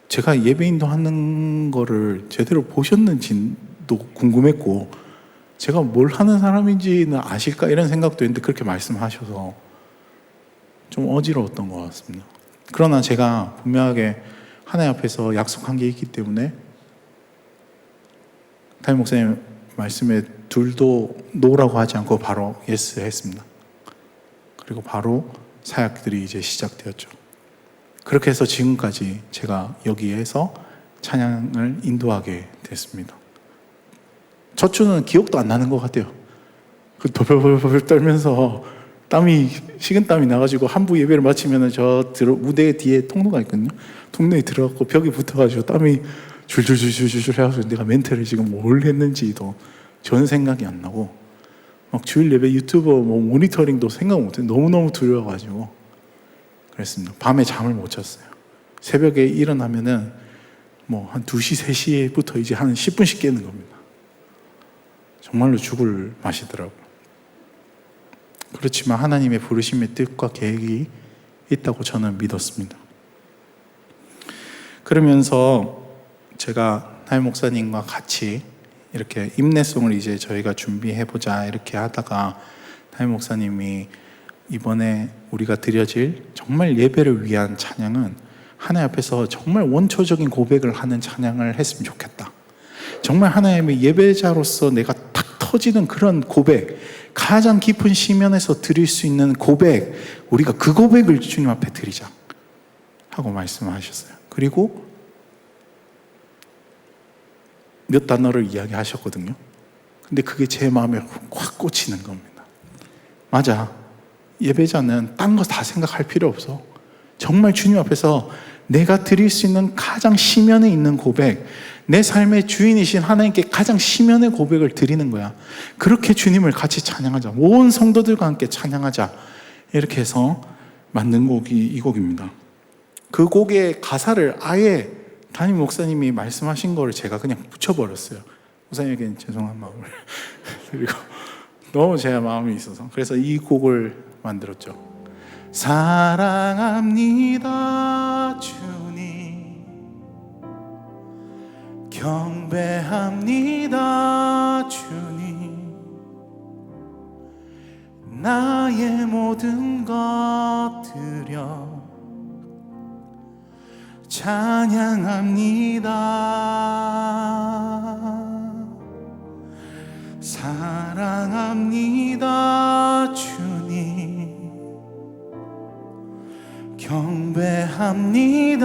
제가 예배 인도하는 거를 제대로 보셨는지도 궁금했고 제가 뭘 하는 사람인지는 아실까 이런 생각도 했는데 그렇게 말씀하셔서 좀 어지러웠던 것 같습니다. 그러나 제가 분명하게 하나님 앞에서 약속한 게 있기 때문에 담임 목사님 말씀에 둘도 노라고 하지 않고 바로 예스 했습니다. 그리고 바로 사역들이 이제 시작되었죠. 그렇게 해서 지금까지 제가 여기에서 찬양을 인도하게 됐습니다. 첫 주는 기억도 안 나는 것 같아요. 그 벌벌벌 떨면서 식은땀이 나가지고 한부 예배를 마치면 무대 뒤에 통로가 있거든요. 통로에 들어가고 벽에 붙어가지고 땀이 줄줄줄줄줄 해가지고 내가 멘트를 지금 뭘 했는지도 전 생각이 안 나고 막 주일 예배 유튜버 모니터링도 생각 못해요. 너무너무 두려워가지고 그랬습니다. 밤에 잠을 못 잤어요. 새벽에 일어나면은 한 2시, 3시부터 이제 한 10분씩 깨는 겁니다. 정말로 죽을 맛이더라고요. 그렇지만 하나님의 부르심의 뜻과 계획이 있다고 저는 믿었습니다. 그러면서 제가 담임 목사님과 같이 이렇게 임내송을 이제 저희가 준비해보자 이렇게 하다가 담임 목사님이 이번에 우리가 드려질 정말 예배를 위한 찬양은 하나님 앞에서 정말 원초적인 고백을 하는 찬양을 했으면 좋겠다. 정말 하나님의 예배자로서 내가 탁 터지는 그런 고백, 가장 깊은 시면에서 드릴 수 있는 고백, 우리가 그 고백을 주님 앞에 드리자 하고 말씀하셨어요. 그리고 몇 단어를 이야기하셨거든요. 근데 그게 제 마음에 확 꽂히는 겁니다. 맞아. 예배자는 딴 거 다 생각할 필요 없어. 정말 주님 앞에서 내가 드릴 수 있는 가장 시면에 있는 고백, 내 삶의 주인이신 하나님께 가장 시면의 고백을 드리는 거야. 그렇게 주님을 같이 찬양하자. 온 성도들과 함께 찬양하자. 이렇게 해서 만든 곡이 이 곡입니다. 그 곡의 가사를 아예 담임 목사님이 말씀하신 거를 제가 그냥 붙여버렸어요. 목사님에게는 죄송한 마음을 그리고 너무 제 마음이 있어서 그래서 이 곡을 만들었죠. 사랑합니다 주님, 경배합니다 주님, 나의 모든 것 드려 찬양합니다. 사랑합니다 주님, 경배합니다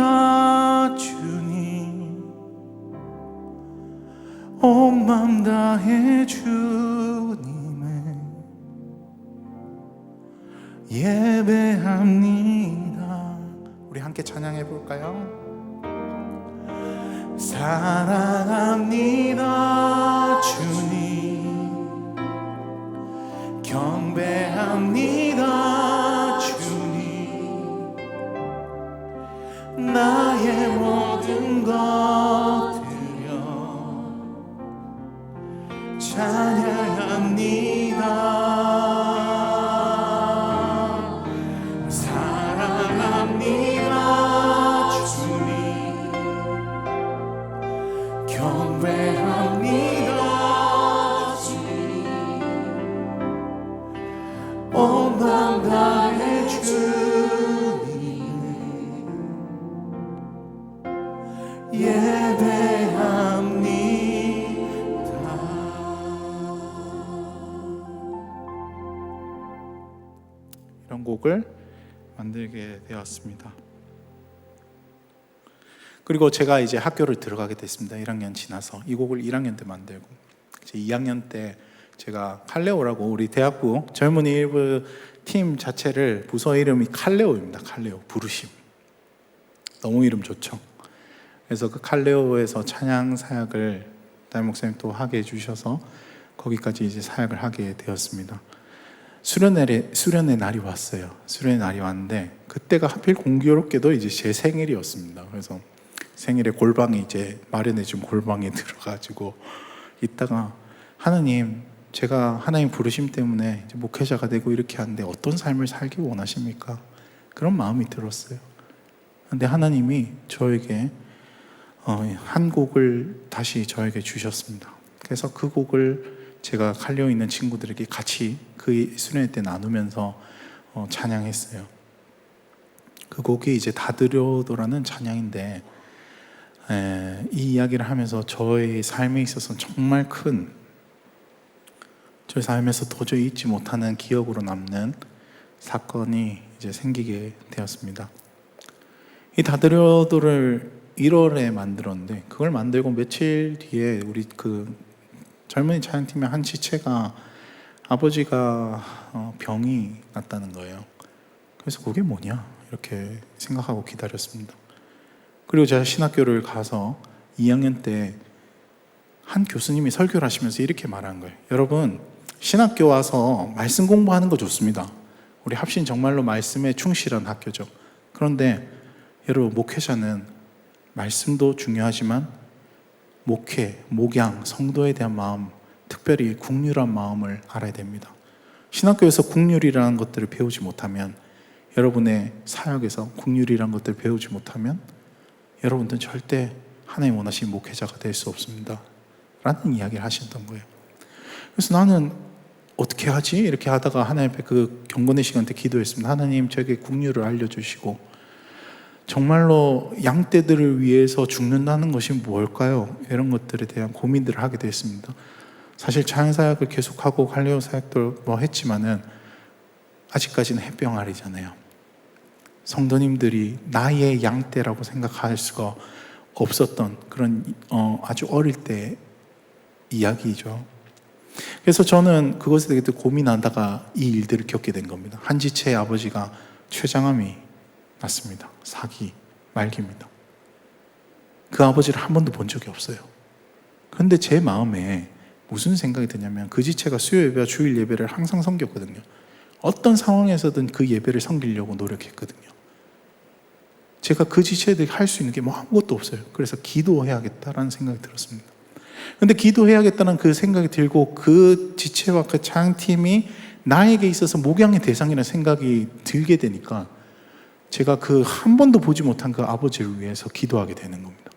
주님, 온 맘 다해 주님을 예배합니다. 우리 함께 찬양해 볼까요? 사랑합니다 주님, 경배합니다 주님, 나의 모든 것 드려 찬양합니다. 이런 곡을 만들게 되었습니다. 그리고 제가 이제 학교를 들어가게 됐습니다. 1학년 지나서 이 곡을 1학년 때 만들고, 이제 2학년 때 제가 칼레오라고, 우리 대학부 젊은이 일부 팀 자체를 부서 이름이 칼레오입니다. 칼레오, 부르심. 너무 이름 좋죠. 그래서 그 칼레오에서 찬양 사역을 담임 목사님 또 하게 해주셔서 거기까지 이제 사역을 하게 되었습니다. 수련의 날이 왔어요. 수련의 날이 왔는데 그때가 하필 공교롭게도 이제 제 생일이었습니다. 그래서 생일에 골방에 이제 마련해준 골방에 들어가지고 있다가, 하나님, 제가 하나님 부르심 때문에 이제 목회자가 되고 이렇게 하는데 어떤 삶을 살기 원하십니까? 그런 마음이 들었어요. 근데 하나님이 저에게 한 곡을 다시 저에게 주셨습니다. 그래서 그 곡을 제가 칼려 있는 친구들에게 같이 그 수련회 때 나누면서 찬양했어요. 그 곡이 이제 다드려도라는 찬양인데, 이 이야기를 하면서 저의 삶에 있어서 정말 큰, 저의 삶에서 도저히 잊지 못하는 기억으로 남는 사건이 이제 생기게 되었습니다. 이 다드려도를 1월에 만들었는데, 그걸 만들고 며칠 뒤에 우리 그 젊은이 찬양팀의 한 지체가 아버지가 병이 났다는 거예요. 그래서 그게 뭐냐 이렇게 생각하고 기다렸습니다. 그리고 제가 신학교를 가서 2학년 때 한 교수님이 설교를 하시면서 이렇게 말한 거예요. 여러분, 신학교 와서 말씀 공부하는 거 좋습니다. 우리 합신 정말로 말씀에 충실한 학교죠. 그런데 여러분, 목회자는 말씀도 중요하지만 목회, 목양, 성도에 대한 마음, 특별히 국률한 마음을 알아야 됩니다. 신학교에서 국률이라는 것들을 배우지 못하면, 여러분의 사역에서 국률이라는 것들을 배우지 못하면 여러분들은 절대 하나님 원하시는 목회자가 될 수 없습니다 라는 이야기를 하셨던 거예요. 그래서 나는 어떻게 하지? 이렇게 하다가 하나님 앞에 그 경건의 시간 때 기도했습니다. 하나님, 저에게 국률을 알려주시고, 정말로 양떼들을 위해서 죽는다는 것이 뭘까요? 이런 것들에 대한 고민들을 하게 됐습니다. 사실 찬양사역을 계속하고 갈레오 사역도 했지만은 아직까지는 햇병아리잖아요. 성도님들이 나의 양떼라고 생각할 수가 없었던 그런 아주 어릴 때 이야기죠. 그래서 저는 그것에 대해 고민하다가 이 일들을 겪게 된 겁니다. 한 지체의 아버지가 췌장암이 났습니다. 4기 말기입니다. 그 아버지를 한 번도 본 적이 없어요. 그런데 제 마음에 무슨 생각이 드냐면, 그 지체가 수요 예배와 주일 예배를 항상 섬겼거든요. 어떤 상황에서든 그 예배를 섬기려고 노력했거든요. 제가 그 지체들이 할 수 있는 게 아무것도 없어요. 그래서 기도해야겠다라는 생각이 들었습니다. 근데 기도해야겠다는 그 생각이 들고, 그 지체와 그 찬양팀이 나에게 있어서 목양의 대상이라는 생각이 들게 되니까 제가 그 한 번도 보지 못한 그 아버지를 위해서 기도하게 되는 겁니다.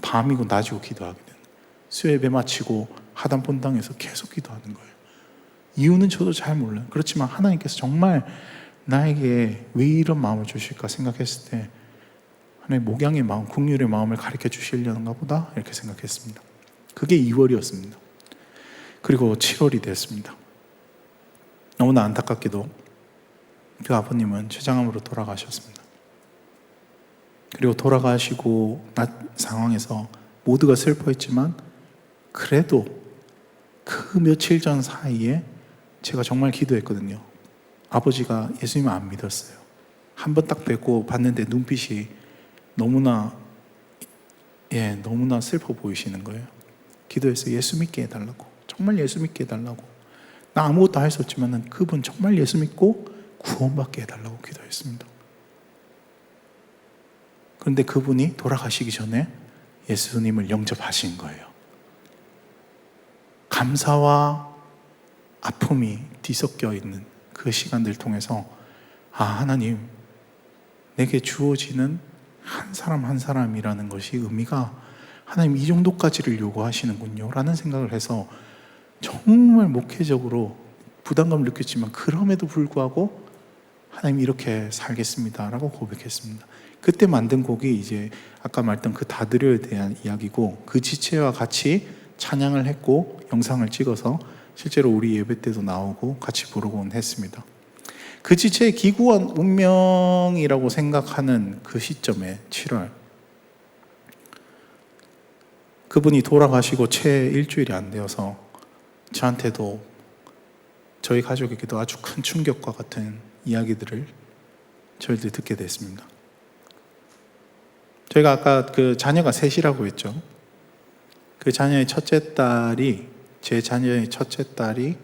밤이고 낮이고 기도하게 되는 거예요. 수요 예배 마치고 하단 본당에서 계속 기도하는 거예요. 이유는 저도 잘 몰라요. 그렇지만 하나님께서 정말 나에게 왜 이런 마음을 주실까 생각했을 때, 하나님 목양의 마음, 국률의 마음을 가르쳐 주시려는가 보다 이렇게 생각했습니다. 그게 2월이었습니다. 그리고 7월이 됐습니다. 너무나 안타깝게도 그 아버님은 췌장암으로 돌아가셨습니다. 그리고 돌아가시고 난 상황에서 모두가 슬퍼했지만 그래도 그 며칠 전 사이에 제가 정말 기도했거든요. 아버지가 예수님을 안 믿었어요. 한 번 딱 뵙고 봤는데 눈빛이 너무나 슬퍼 보이시는 거예요. 기도했어요. 예수 믿게 해달라고. 정말 예수 믿게 해달라고. 나 아무것도 할 수 없지만 그분 정말 예수 믿고 구원받게 해달라고 기도했습니다. 그런데 그분이 돌아가시기 전에 예수님을 영접하신 거예요. 감사와 아픔이 뒤섞여 있는 그 시간들을 통해서 하나님, 내게 주어지는 한 사람 한 사람이라는 것이 의미가 하나님 이 정도까지를 요구하시는군요 라는 생각을 해서 정말 목회적으로 부담감을 느꼈지만 그럼에도 불구하고 하나님 이렇게 살겠습니다 라고 고백했습니다. 그때 만든 곡이 이제 아까 말했던 그 다 드려에 대한 이야기고, 그 지체와 같이 찬양을 했고 영상을 찍어서 실제로 우리 예배 때도 나오고 같이 부르곤 했습니다. 그 지체의 기구한 운명이라고 생각하는 그 시점에 7월, 그분이 돌아가시고 채 일주일이 안 되어서 저한테도 저희 가족에게도 아주 큰 충격과 같은 이야기들을 저희들이 듣게 됐습니다. 저희가 아까 그 자녀가 셋이라고 했죠. 그 자녀의 첫째 딸이, 제 자녀의 첫째 딸이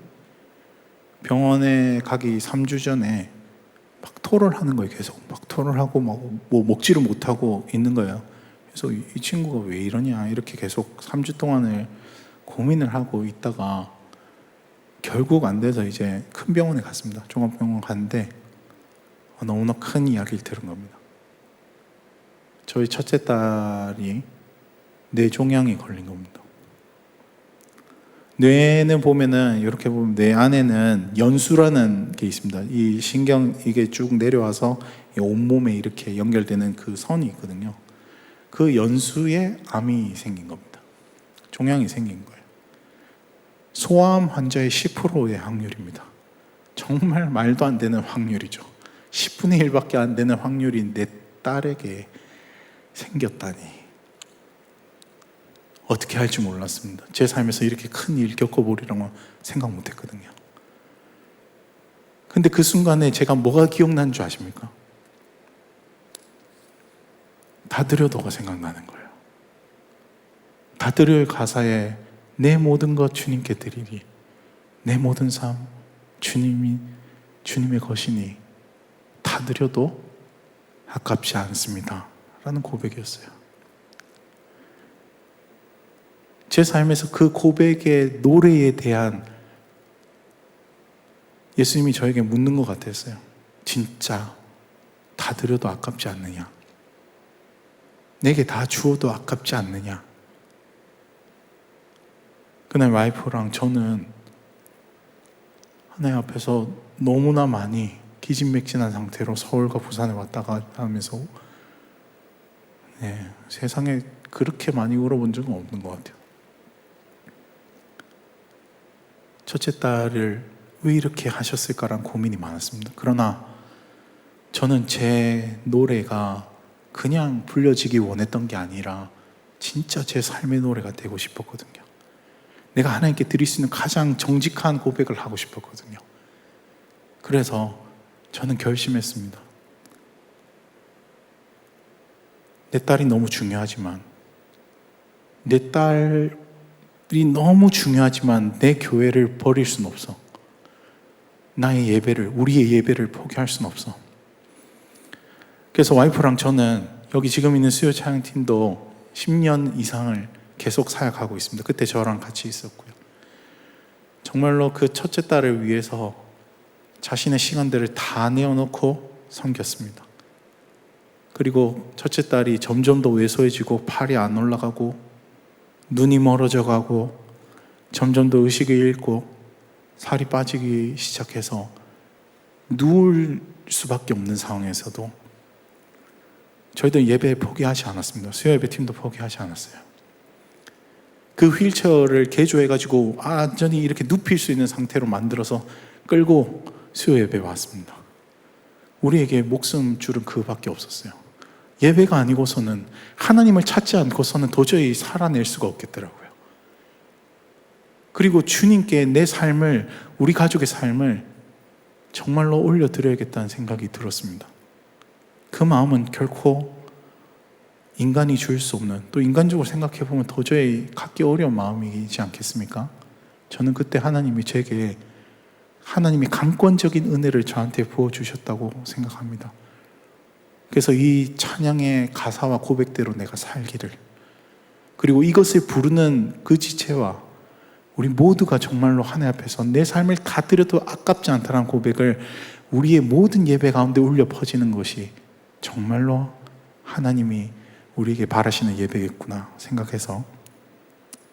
병원에 가기 3주 전에 막 토를 하는 거예요. 계속 막 토를 하고 뭐 먹지를 못하고 있는 거예요. 그래서 이 친구가 왜 이러냐 이렇게 계속 3주 동안을 고민을 하고 있다가 결국 안 돼서 이제 큰 병원에 갔습니다. 종합병원 갔는데 너무나 큰 이야기를 들은 겁니다. 저희 첫째 딸이 뇌종양이 걸린 겁니다. 뇌는 보면은 이렇게 보면 뇌 안에는 연수라는 게 있습니다. 이 신경 이게 쭉 내려와서 온몸에 이렇게 연결되는 그 선이 있거든요. 그 연수에 암이 생긴 겁니다. 종양이 생긴 거예요. 소아암 환자의 10%의 확률입니다. 정말 말도 안 되는 확률이죠. 10분의 1밖에 안 되는 확률이 내 딸에게 생겼다니 어떻게 할지 몰랐습니다. 제 삶에서 이렇게 큰 일 겪어보리라고 생각 못했거든요. 근데 그 순간에 제가 뭐가 기억나는 줄 아십니까? 다 드려도가 생각나는 거예요. 다 드려의 가사에 내 모든 것 주님께 드리리, 내 모든 삶 주님의 것이니 다 드려도 아깝지 않습니다 라는 고백이었어요. 제 삶에서 그 고백의 노래에 대한 예수님이 저에게 묻는 것 같았어요. 진짜 다 드려도 아깝지 않느냐? 내게 다 주어도 아깝지 않느냐? 그날 와이프랑 저는 하나님 앞에서 너무나 많이 기진맥진한 상태로 서울과 부산에 왔다가 하면서 세상에 그렇게 많이 울어본 적은 없는 것 같아요. 첫째 딸을 왜 이렇게 하셨을까라는 고민이 많았습니다. 그러나 저는 제 노래가 그냥 불려지기 원했던 게 아니라 진짜 제 삶의 노래가 되고 싶었거든요. 내가 하나님께 드릴 수 있는 가장 정직한 고백을 하고 싶었거든요. 그래서 저는 결심했습니다. 내 딸이 너무 중요하지만, 내 딸이 너무 중요하지만 내 교회를 버릴 수는 없어. 나의 예배를, 우리의 예배를 포기할 수는 없어. 그래서 와이프랑 저는 여기 지금 있는 수요 찬양팀도 10년 이상을 계속 사역하고 있습니다. 그때 저랑 같이 있었고요. 정말로 그 첫째 딸을 위해서 자신의 시간들을 다 내어놓고 섬겼습니다. 그리고 첫째 딸이 점점 더 왜소해지고 팔이 안 올라가고 눈이 멀어져 가고 점점 더 의식을 잃고 살이 빠지기 시작해서 누울 수밖에 없는 상황에서도 저희도 예배 포기하지 않았습니다. 수요 예배 팀도 포기하지 않았어요. 그 휠체어를 개조해가지고 완전히 이렇게 눕힐 수 있는 상태로 만들어서 끌고 수요 예배에 왔습니다. 우리에게 목숨줄은 그밖에 없었어요. 예배가 아니고서는, 하나님을 찾지 않고서는 도저히 살아낼 수가 없겠더라고요. 그리고 주님께 내 삶을, 우리 가족의 삶을 정말로 올려드려야겠다는 생각이 들었습니다. 그 마음은 결코 인간이 줄 수 없는, 또 인간적으로 생각해 보면 도저히 갖기 어려운 마음이지 않겠습니까? 저는 그때 하나님이 제게, 하나님이 강권적인 은혜를 저한테 부어주셨다고 생각합니다. 그래서 이 찬양의 가사와 고백대로 내가 살기를, 그리고 이것을 부르는 그 지체와 우리 모두가 정말로 하나님 앞에서 내 삶을 다 드려도 아깝지 않다는 고백을 우리의 모든 예배 가운데 울려 퍼지는 것이 정말로 하나님이 우리에게 바라시는 예배겠구나 생각해서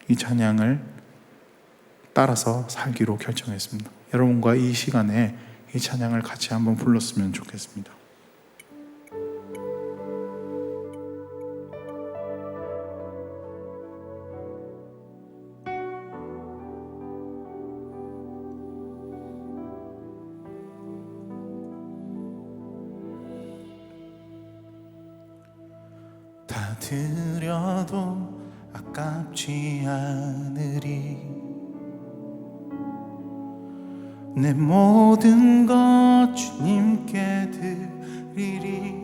이 찬양을 따라서 살기로 결정했습니다. 여러분과 이 시간에 이 찬양을 같이 한번 불렀으면 좋겠습니다. 다 드려도 아깝지 않으리, 내 모든 것 주님께 드리리,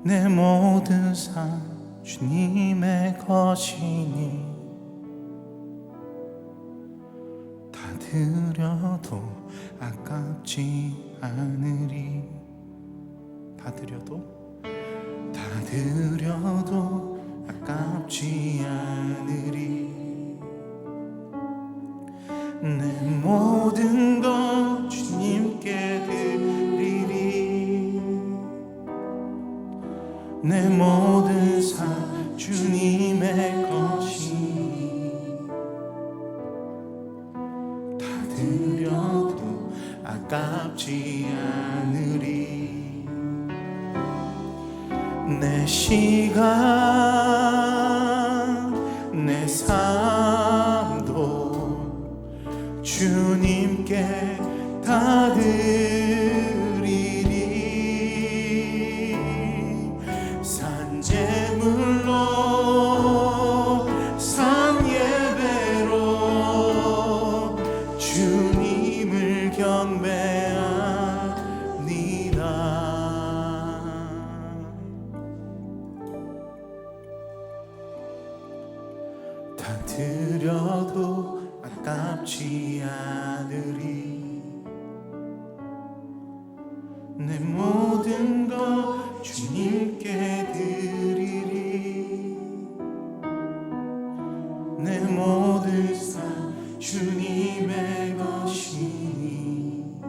내 모든 삶 주님의 것이니, 다 드려도 아깝지 않으리. 다 드려도 아깝지 않으리, 내 모든 것 주님께 드리리, 내 모든 삶 주님의 것이니, 다 드려도 아깝지 않으리. 내 시간, 내 삶도 주님께 다 드리리, 산제물로 산예배로 주님을 경배합니다. 다 드려도 아깝지 않으리, 내 모든 것 주님께 드리리, 내 모든 삶 주님의 것이니,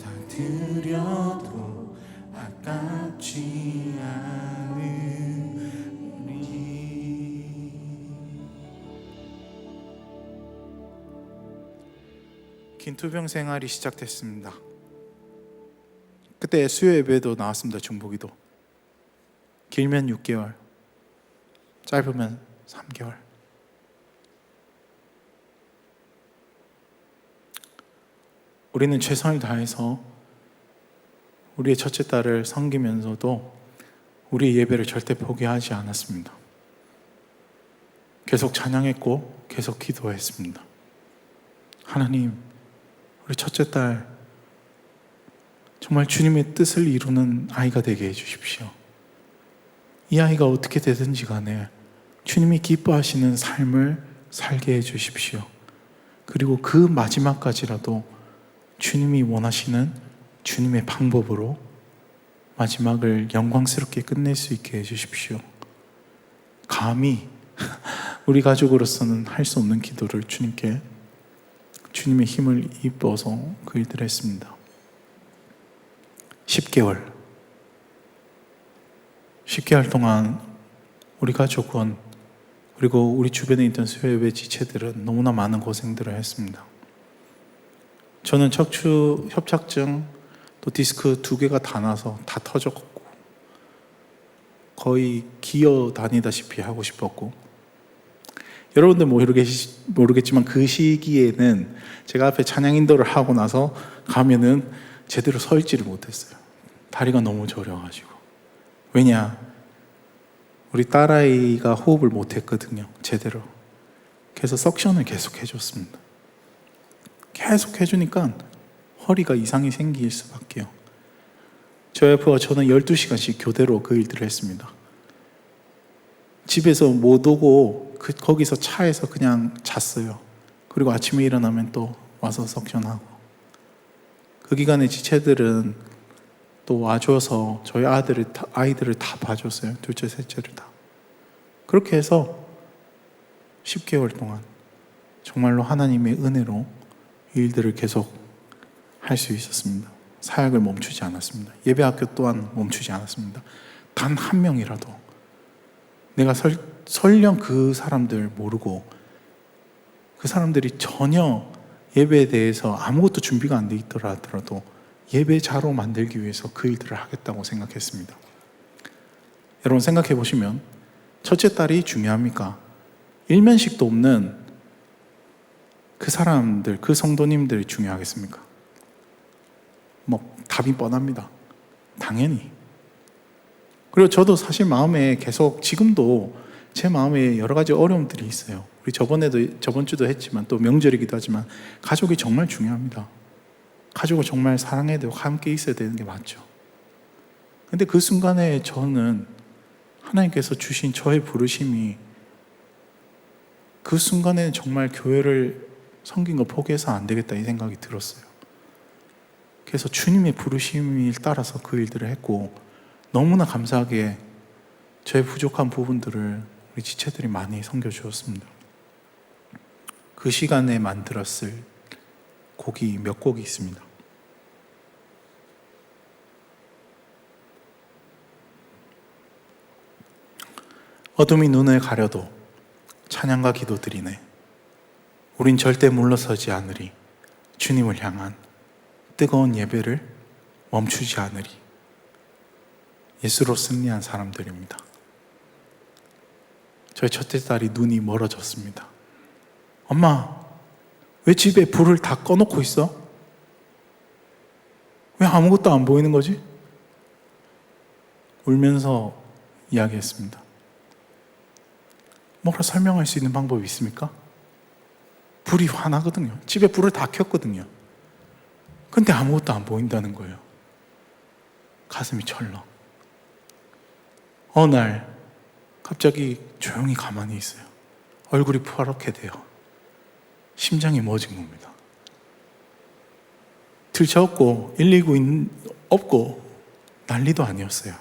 다 드려도 아깝지 않으리. 긴 투병 생활이 시작됐습니다. 그때 수요 예배도 나왔습니다. 중보기도. 길면 6개월, 짧으면 3개월. 우리는 최선을 다해서 우리의 첫째 딸을 섬기면서도 우리의 예배를 절대 포기하지 않았습니다. 계속 찬양했고 계속 기도했습니다. 하나님, 우리 첫째 딸 정말 주님의 뜻을 이루는 아이가 되게 해주십시오. 이 아이가 어떻게 되든지 간에 주님이 기뻐하시는 삶을 살게 해주십시오. 그리고 그 마지막까지라도 주님이 원하시는 주님의 방법으로 마지막을 영광스럽게 끝낼 수 있게 해주십시오. 감히 우리 가족으로서는 할 수 없는 기도를 주님께, 주님의 힘을 입어서 그 일들을 했습니다. 10개월 동안 우리 가족은, 그리고 우리 주변에 있던 수요예배 지체들은 너무나 많은 고생들을 했습니다. 저는 척추 협착증, 또 디스크 2개가 다 나서 다 터졌고 거의 기어 다니다시피 하고 싶었고, 여러분들 모르겠지만 그 시기에는 제가 앞에 찬양 인도를 하고 나서 가면은 제대로 서 있지를 못했어요. 다리가 너무 저려가지고. 왜냐? 우리 딸아이가 호흡을 못했거든요, 제대로. 그래서 석션을 계속 해줬습니다. 계속 해주니까 허리가 이상이 생길 수밖에요. 저희 와이프와 저는 12시간씩 교대로 그 일들을 했습니다. 집에서 못 오고 거기서 차에서 그냥 잤어요. 그리고 아침에 일어나면 또 와서 석션하고. 그 기간에 지체들은 또 와줘서 저희 아이들을 다 봐줬어요. 둘째, 셋째를 다. 그렇게 해서 10개월 동안 정말로 하나님의 은혜로 일들을 계속 할 수 있었습니다. 사역을 멈추지 않았습니다. 예배학교 또한 멈추지 않았습니다. 단 한 명이라도 내가 설령 그 사람들 모르고 그 사람들이 전혀 예배에 대해서 아무것도 준비가 안 돼 있더라 하더라도 예배자로 만들기 위해서 그 일들을 하겠다고 생각했습니다. 여러분 생각해 보시면 첫째 딸이 중요합니까? 일면식도 없는 그 사람들, 그 성도님들이 중요하겠습니까? 뭐 답이 뻔합니다. 당연히. 그리고 저도 사실 마음에 계속 지금도 제 마음에 여러 가지 어려움들이 있어요. 우리 저번 주도 했지만 또 명절이기도 하지만 가족이 정말 중요합니다. 가족을 정말 사랑해야 되고 함께 있어야 되는 게 맞죠. 근데 그 순간에 저는 하나님께서 주신 저의 부르심이 그 순간에는 정말 교회를 섬긴 거 포기해서 안 되겠다 이 생각이 들었어요. 그래서 주님의 부르심을 따라서 그 일들을 했고 너무나 감사하게 저의 부족한 부분들을 우리 지체들이 많이 섬겨주었습니다. 그 시간에 만들었을 곡이 몇 곡이 있습니다. 어둠이 눈을 가려도 찬양과 기도드리네. 우린 절대 물러서지 않으리. 주님을 향한 뜨거운 예배를 멈추지 않으리. 예수로 승리한 사람들입니다. 저희 첫째 딸이 눈이 멀어졌습니다. 엄마, 왜 집에 불을 다 꺼놓고 있어? 왜 아무것도 안 보이는 거지? 울면서 이야기했습니다. 뭐라 설명할 수 있는 방법이 있습니까? 불이 환하거든요. 집에 불을 다 켰거든요. 근데 아무것도 안 보인다는 거예요. 가슴이 철렁. 어느 날 갑자기 조용히 가만히 있어요. 얼굴이 파랗게 돼요. 심장이 멎은 겁니다. 들쳐없고 119 없고 난리도 아니었어요.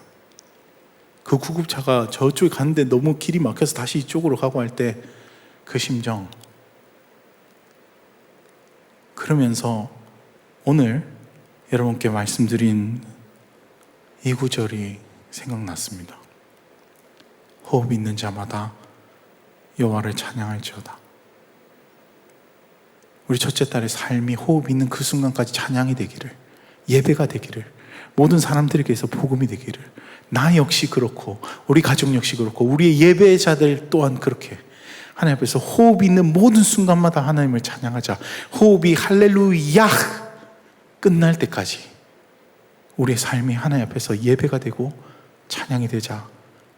그 구급차가 저쪽에 갔는데 너무 길이 막혀서 다시 이쪽으로 가고 할 때 그 심정. 그러면서 오늘 여러분께 말씀드린 이 구절이 생각났습니다. 호흡 있는 자마다 여호와를 찬양할지어다. 우리 첫째 딸의 삶이 호흡 있는 그 순간까지 찬양이 되기를, 예배가 되기를, 모든 사람들에게서 복음이 되기를, 나 역시 그렇고 우리 가족 역시 그렇고 우리의 예배자들 또한 그렇게 하나님 앞에서 호흡 있는 모든 순간마다 하나님을 찬양하자. 호흡이 할렐루야 끝날 때까지 우리의 삶이 하나님 앞에서 예배가 되고 찬양이 되자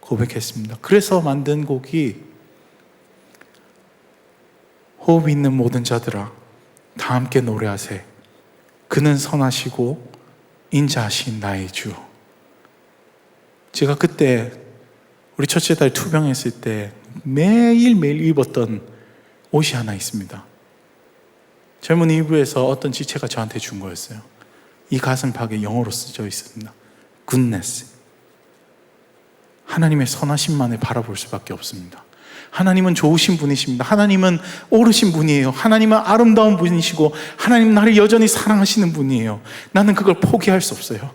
고백했습니다. 그래서 만든 곡이 호흡 있는 모든 자들아 다 함께 노래하세. 그는 선하시고 인자하신 나의 주. 제가 그때 우리 첫째 딸 투병했을 때 매일매일 입었던 옷이 하나 있습니다. 젊은 일부에서 어떤 지체가 저한테 준 거였어요. 이 가슴팍에 영어로 쓰여 있습니다. Goodness. 하나님의 선하심만을 바라볼 수밖에 없습니다. 하나님은 좋으신 분이십니다. 하나님은 옳으신 분이에요. 하나님은 아름다운 분이시고 하나님 나를 여전히 사랑하시는 분이에요. 나는 그걸 포기할 수 없어요.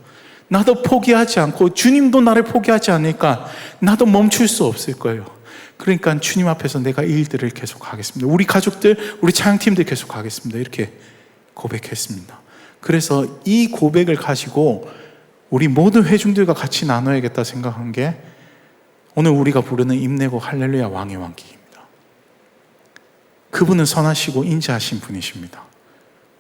나도 포기하지 않고 주님도 나를 포기하지 않으니까 나도 멈출 수 없을 거예요. 그러니까 주님 앞에서 내가 일들을 계속 하겠습니다. 우리 가족들, 우리 찬양팀들 계속 하겠습니다. 이렇게 고백했습니다. 그래서 이 고백을 가지고 우리 모든 회중들과 같이 나눠야겠다 생각한 게 오늘 우리가 부르는 임내곡 할렐루야 왕의 왕기입니다. 그분은 선하시고 인자하신 분이십니다.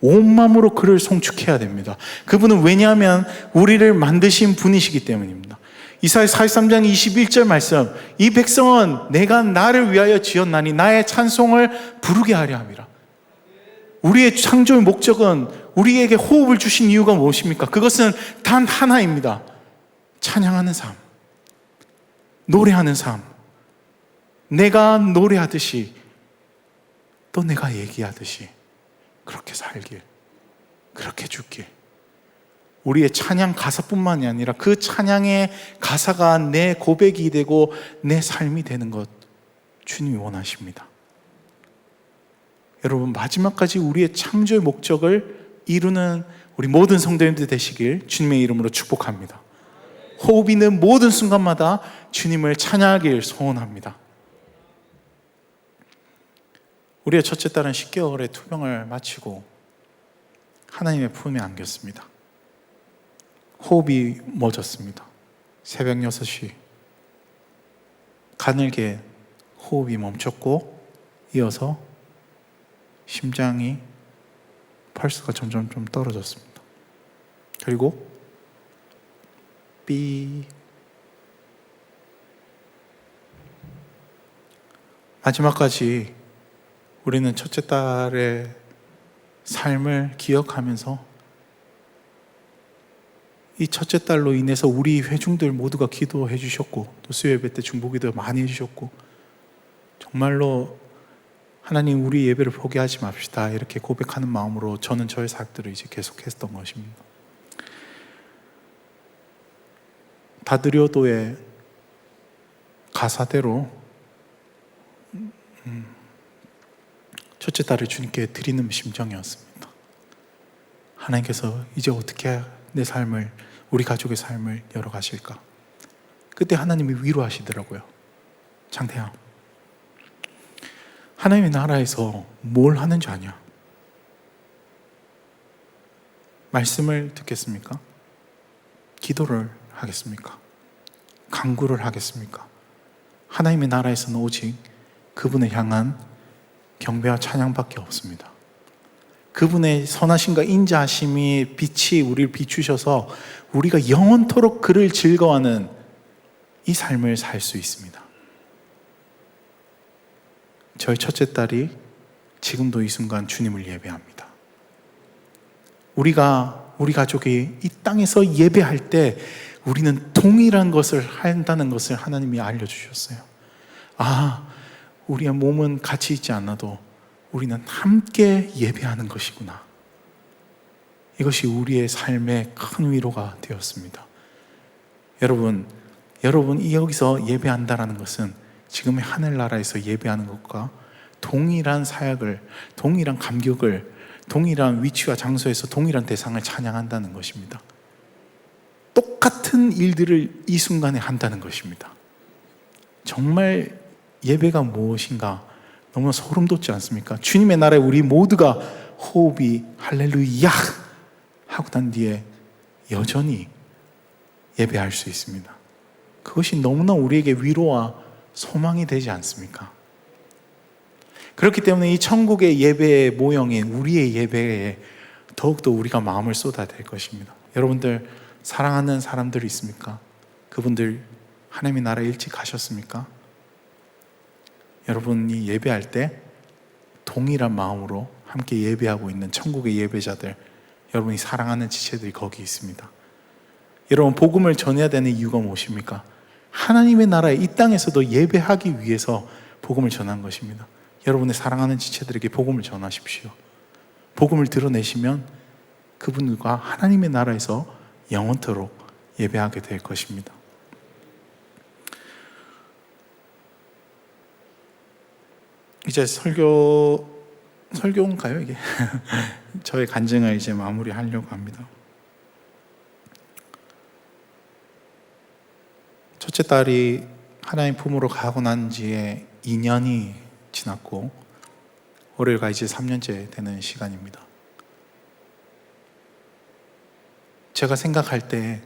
온 마음으로 그를 송축해야 됩니다. 그분은 왜냐하면 우리를 만드신 분이시기 때문입니다. 이사야 43장 21절 말씀, 이 백성은 내가 나를 위하여 지었나니 나의 찬송을 부르게 하려 함이라. 우리의 창조의 목적은, 우리에게 호흡을 주신 이유가 무엇입니까? 그것은 단 하나입니다. 찬양하는 삶, 노래하는 삶. 내가 노래하듯이 또 내가 얘기하듯이 그렇게 살길, 그렇게 죽길. 우리의 찬양 가사뿐만이 아니라 그 찬양의 가사가 내 고백이 되고 내 삶이 되는 것 주님이 원하십니다. 여러분, 마지막까지 우리의 창조의 목적을 이루는 우리 모든 성도님들 되시길 주님의 이름으로 축복합니다. 호흡 있는 모든 순간마다 주님을 찬양하길 소원합니다. 우리의 첫째 딸은 10개월의 투병을 마치고 하나님의 품에 안겼습니다. 호흡이 멎었습니다. 새벽 6시 가늘게 호흡이 멈췄고, 이어서 심장이 펄스가 점점 좀 떨어졌습니다. 그리고 삐, 마지막까지 우리는 첫째 딸의 삶을 기억하면서 이 첫째 딸로 인해서 우리 회중들 모두가 기도해 주셨고, 또 수요예배 때 중보기도 많이 해주셨고, 정말로 하나님, 우리 예배를 포기하지 맙시다, 이렇게 고백하는 마음으로 저는 저의 사역들을 이제 계속했던 것입니다. 다드려도의 가사대로 첫째 딸을 주님께 드리는 심정이었습니다. 하나님께서 이제 어떻게 내 삶을, 우리 가족의 삶을 열어가실까? 그때 하나님이 위로하시더라고요. 장태야, 하나님의 나라에서 뭘 하는지 아냐? 말씀을 듣겠습니까? 기도를 하겠습니까? 간구를 하겠습니까? 하나님의 나라에서는 오직 그분을 향한 경배와 찬양밖에 없습니다. 그분의 선하심과 인자하심이 빛이 우리를 비추셔서 우리가 영원토록 그를 즐거워하는 이 삶을 살 수 있습니다. 저희 첫째 딸이 지금도 이 순간 주님을 예배합니다. 우리 가족이 이 땅에서 예배할 때 우리는 동일한 것을 한다는 것을 하나님이 알려주셨어요. 아, 우리의 몸은 같이 있지 않아도 우리는 함께 예배하는 것이구나. 이것이 우리의 삶의 큰 위로가 되었습니다. 여러분 여기서 예배한다라는 것은 지금의 하늘나라에서 예배하는 것과 동일한 사역을, 동일한 감격을, 동일한 위치와 장소에서 동일한 대상을 찬양한다는 것입니다. 똑같은 일들을 이 순간에 한다는 것입니다. 정말 예배가 무엇인가 너무 소름 돋지 않습니까? 주님의 나라에 우리 모두가 호흡이 할렐루야 하고 난 뒤에 여전히 예배할 수 있습니다. 그것이 너무나 우리에게 위로와 소망이 되지 않습니까? 그렇기 때문에 이 천국의 예배의 모형인 우리의 예배에 더욱더 우리가 마음을 쏟아야 될 것입니다. 여러분들 사랑하는 사람들이 있습니까? 그분들 하나님의 나라 일찍 가셨습니까? 여러분이 예배할 때 동일한 마음으로 함께 예배하고 있는 천국의 예배자들, 여러분이 사랑하는 지체들이 거기 있습니다. 여러분, 복음을 전해야 되는 이유가 무엇입니까? 하나님의 나라에 이 땅에서도 예배하기 위해서 복음을 전한 것입니다. 여러분의 사랑하는 지체들에게 복음을 전하십시오. 복음을 드러내시면 그분들과 하나님의 나라에서 영원토록 예배하게 될 것입니다. 이제 설교인가요 이게? 저의 간증을 이제 마무리하려고 합니다. 첫째 딸이 하나님 품으로 가고 난 지에 2년이 지났고, 올해가 이제 3년째 되는 시간입니다. 제가 생각할 때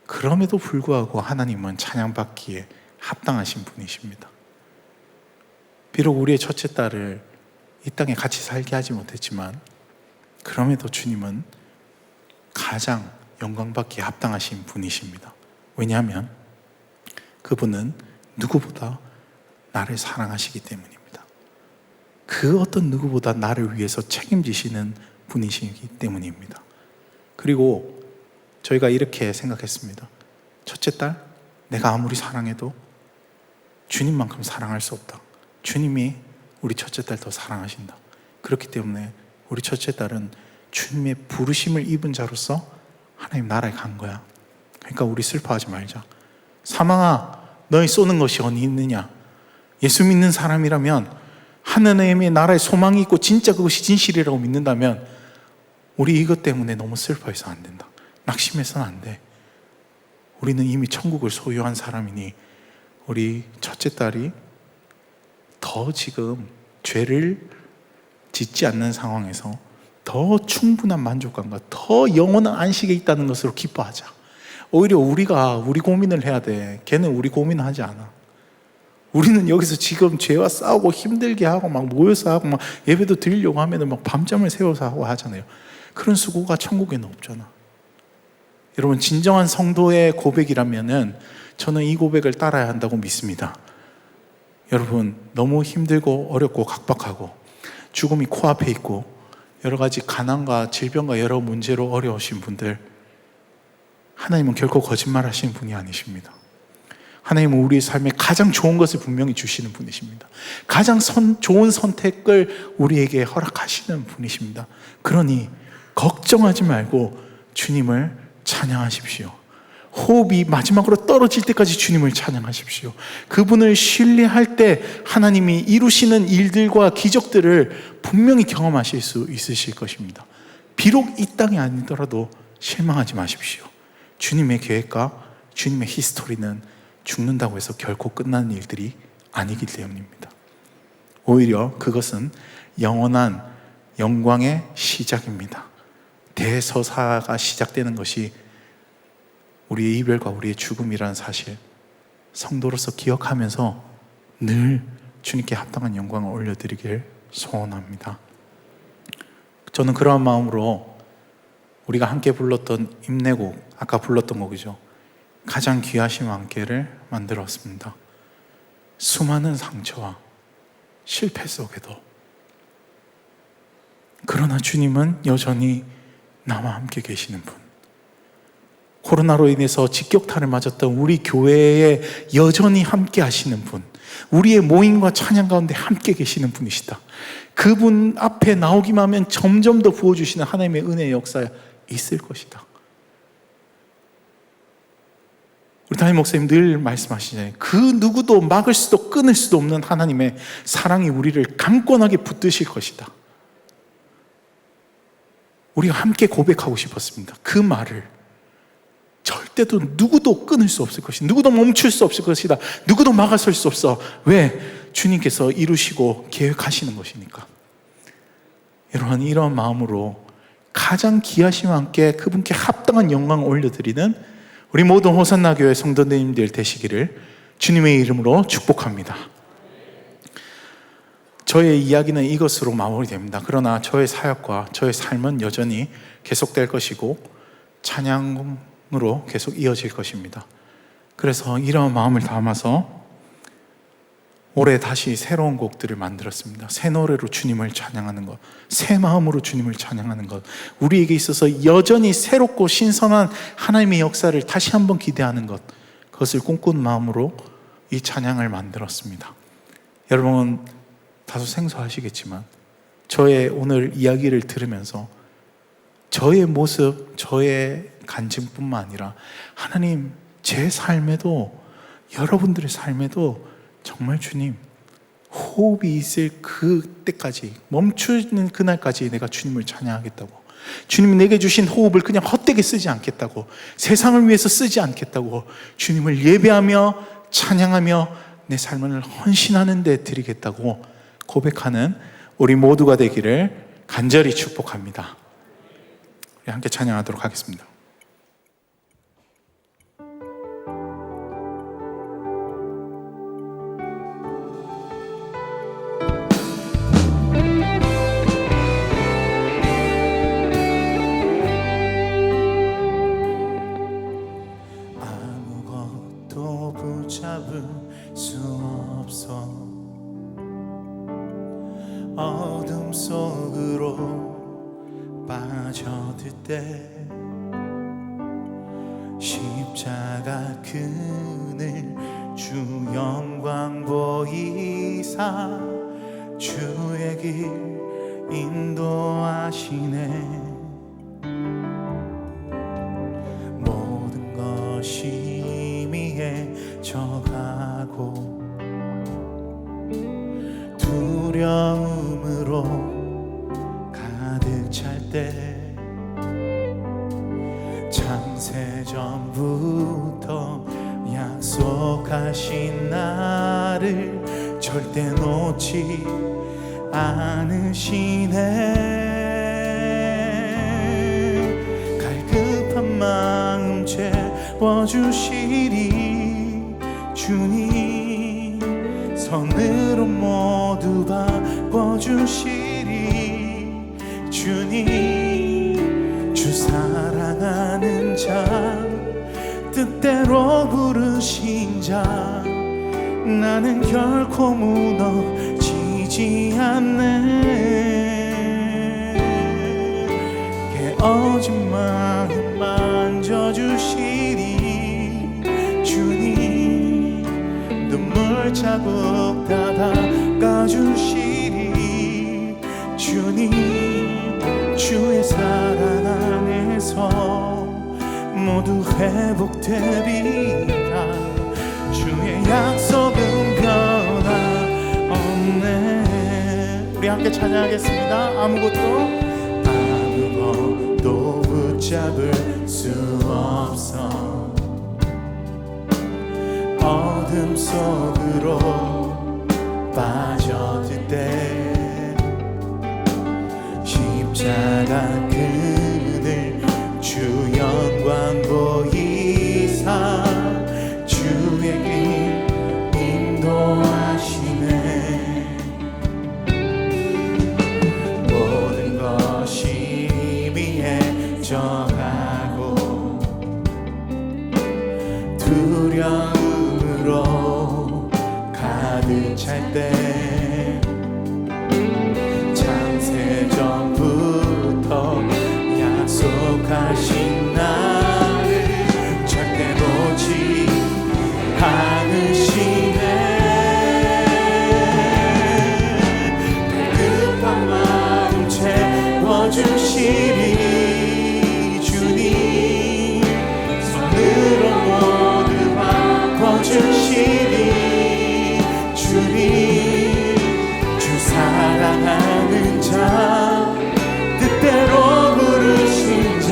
그럼에도 불구하고 하나님은 찬양받기에 합당하신 분이십니다. 비록 우리의 첫째 딸을 이 땅에 같이 살게 하지 못했지만, 그럼에도 주님은 가장 영광받기에 합당하신 분이십니다. 왜냐하면 그분은 누구보다 나를 사랑하시기 때문입니다. 그 어떤 누구보다 나를 위해서 책임지시는 분이시기 때문입니다. 그리고 저희가 이렇게 생각했습니다. 첫째 딸, 내가 아무리 사랑해도 주님만큼 사랑할 수 없다. 주님이 우리 첫째 딸 더 사랑하신다. 그렇기 때문에 우리 첫째 딸은 주님의 부르심을 입은 자로서 하나님 나라에 간 거야. 그러니까 우리 슬퍼하지 말자. 사망아, 너희 쏘는 것이 어디 있느냐? 예수 믿는 사람이라면, 하나님의 나라에 소망이 있고 진짜 그것이 진실이라고 믿는다면 우리 이것 때문에 너무 슬퍼해서 안 된다. 낙심해서는 안 돼. 우리는 이미 천국을 소유한 사람이니 우리 첫째 딸이 더 지금 죄를 짓지 않는 상황에서 더 충분한 만족감과 더 영원한 안식에 있다는 것으로 기뻐하자. 오히려 우리가 우리 고민을 해야 돼. 걔는 우리 고민하지 않아. 우리는 여기서 지금 죄와 싸우고 힘들게 하고 막 모여서 하고 막 예배도 드리려고 하면 막 밤잠을 새워서 하고 하잖아요. 그런 수고가 천국에는 없잖아. 여러분, 진정한 성도의 고백이라면은 저는 이 고백을 따라야 한다고 믿습니다. 여러분, 너무 힘들고 어렵고 각박하고 죽음이 코앞에 있고 여러 가지 가난과 질병과 여러 문제로 어려우신 분들, 하나님은 결코 거짓말하시는 분이 아니십니다. 하나님은 우리의 삶에 가장 좋은 것을 분명히 주시는 분이십니다. 가장 좋은 선택을 우리에게 허락하시는 분이십니다. 그러니 걱정하지 말고 주님을 찬양하십시오. 호흡이 마지막으로 떨어질 때까지 주님을 찬양하십시오. 그분을 신뢰할 때 하나님이 이루시는 일들과 기적들을 분명히 경험하실 수 있으실 것입니다. 비록 이 땅이 아니더라도 실망하지 마십시오. 주님의 계획과 주님의 히스토리는 죽는다고 해서 결코 끝나는 일들이 아니기 때문입니다. 오히려 그것은 영원한 영광의 시작입니다. 대서사가 시작되는 것이 우리의 이별과 우리의 죽음이라는 사실, 성도로서 기억하면서 늘 주님께 합당한 영광을 올려드리길 소원합니다. 저는 그러한 마음으로 우리가 함께 불렀던 임내곡, 아까 불렀던 곡이죠. 가장 귀하심 함께를 만들었습니다. 수많은 상처와 실패 속에도 그러나 주님은 여전히 나와 함께 계시는 분. 코로나로 인해서 직격탄을 맞았던 우리 교회에 여전히 함께 하시는 분, 우리의 모임과 찬양 가운데 함께 계시는 분이시다. 그분 앞에 나오기만 하면 점점 더 부어주시는 하나님의 은혜의 역사에 있을 것이다. 우리 담임 목사님 늘 말씀하시잖아요. 그 누구도 막을 수도 끊을 수도 없는 하나님의 사랑이 우리를 강권하게 붙드실 것이다. 우리가 함께 고백하고 싶었습니다. 그 말을 절대도 누구도 끊을 수 없을 것이다. 누구도 멈출 수 없을 것이다. 누구도 막아설 수 없어. 왜? 주님께서 이루시고 계획하시는 것이니까. 여러분, 이런 마음으로 가장 귀하심 함께 그분께 합당한 영광을 올려드리는 우리 모든 호산나 교회 성도님들 되시기를 주님의 이름으로 축복합니다. 저의 이야기는 이것으로 마무리됩니다. 그러나 저의 사역과 저의 삶은 여전히 계속될 것이고 찬양으로 계속 이어질 것입니다. 그래서 이런 마음을 담아서 올해 다시 새로운 곡들을 만들었습니다. 새 노래로 주님을 찬양하는 것, 새 마음으로 주님을 찬양하는 것, 우리에게 있어서 여전히 새롭고 신선한 하나님의 역사를 다시 한번 기대하는 것, 그것을 꿈꾸는 마음으로 이 찬양을 만들었습니다. 여러분 다소 생소하시겠지만 저의 오늘 이야기를 들으면서 저의 모습, 저의 간증뿐만 아니라 하나님, 제 삶에도, 여러분들의 삶에도 정말 주님, 호흡이 있을 그때까지, 멈추는 그날까지 내가 주님을 찬양하겠다고, 주님이 내게 주신 호흡을 그냥 헛되게 쓰지 않겠다고, 세상을 위해서 쓰지 않겠다고, 주님을 예배하며 찬양하며 내 삶을 헌신하는 데 드리겠다고 고백하는 우리 모두가 되기를 간절히 축복합니다. 우리 함께 찬양하도록 하겠습니다. 어둠 속으로 빠져들 때 십자가 그늘 주 영광 보이사 주의 길 인도하시네. 모든 것이 미해져가고 두려움으로 가득 찰 때 창세전부터 약속하신 나를 절대 놓지 않으시네. 갈급한 마음 채워주시리 주님. 선으로 모두 바꿔주시리 주님. 주 사랑하는 자 뜻대로 부르신 자 나는 결코 무너지지 않네. 깨어진 마음 만져주시리 주님. 눈물 자국 다 닦아주시리 주님. 주의 사랑 안에서 모두 회복되리라. 주의 약속은 변함없네. 우리 함께 찬양하겠습니다. 아무것도 붙잡을 수 없어. 어둠 속으로 빠져들 때 십자가 그늘 주 영광 보이사 주의 길 인도하시네. 모든 것이 미해져가고 두려움으로 가득 찰 때 창세전부터 약속하신 나를 절대 놓지 않으시네. 갈급한 마음 채워주시리 주님. 손으로 모두 바꿔주시리 주님. 주 사랑하는 자 뜻대로 부르신 자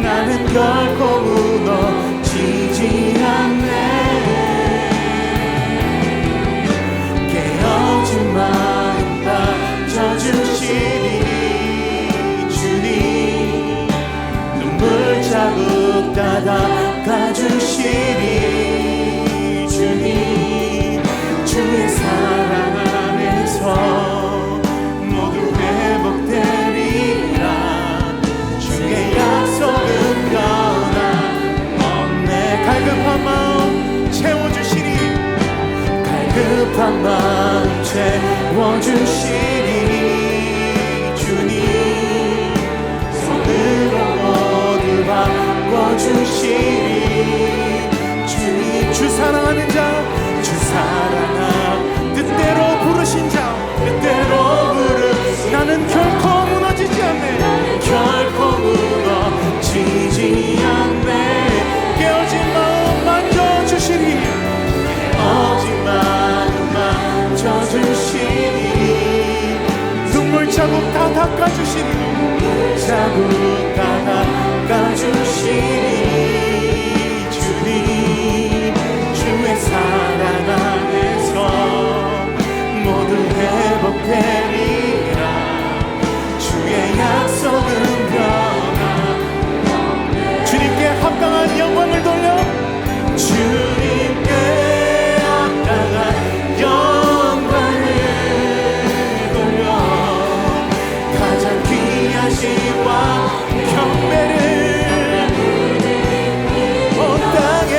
나는 결코 무너지지 않네. 깨어진 마음 다져주시리 주님. 눈물 자국 다 닦아주시리 주님. 주의 사랑 안에서 모두 회복되리라. 주의 약속은 변함없네. 갈급한 마음 채워주시리. 갈급한 마음 채워주시리 주님. 손으로 모두 바꿔주시리 주님. 주 사랑하는 자 주 사랑한 뜻대로 부르신 자 뜻대로 부르신 나는 결코 무너지지 않네. 결코 무너지지 않네. 깨어진 마음 만져주시리. 깨어진 마음 만져주시리. 눈물 자국 다 닦아주시리. 눈물 자국 다 닦아주시리 주님. 주의 사랑 안에서 모두 회복되리라. 주의 약속은 변함없네. 주님께 합당한 영광을 돌려 주님께 합당한 영광을 돌려 가장 귀하신 왕 경배를 온 땅에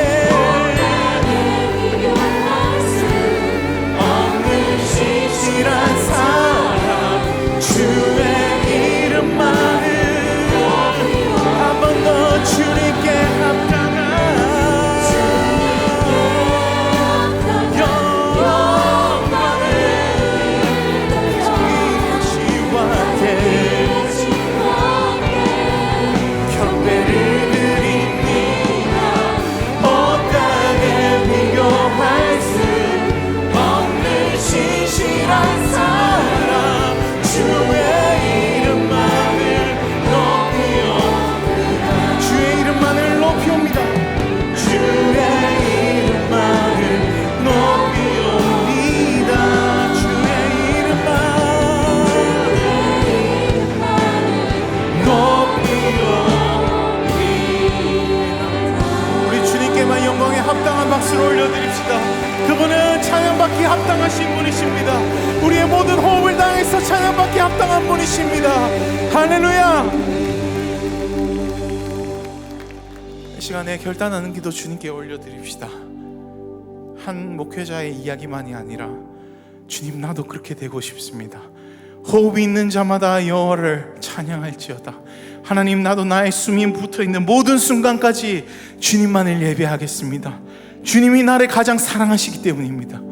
찬양받기 합당한 분이십니다. 할렐루야. 이 시간에 결단하는 기도 주님께 올려드립시다. 한 목회자의 이야기만이 아니라 주님, 나도 그렇게 되고 싶습니다. 호흡이 있는 자마다 여호와를 찬양할지어다. 하나님, 나도 나의 숨이 붙어있는 모든 순간까지 주님만을 예배하겠습니다. 주님이 나를 가장 사랑하시기 때문입니다.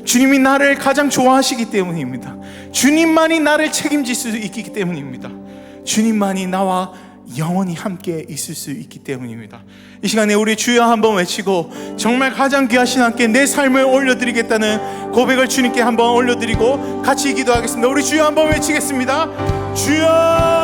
주님이 나를 가장 좋아하시기 때문입니다. 주님만이 나를 책임질 수 있기 때문입니다. 주님만이 나와 영원히 함께 있을 수 있기 때문입니다. 이 시간에 우리 주여 한번 외치고 정말 가장 귀하신 하나님께 내 삶을 올려드리겠다는 고백을 주님께 한번 올려드리고 같이 기도하겠습니다. 우리 주여 한번 외치겠습니다. 주여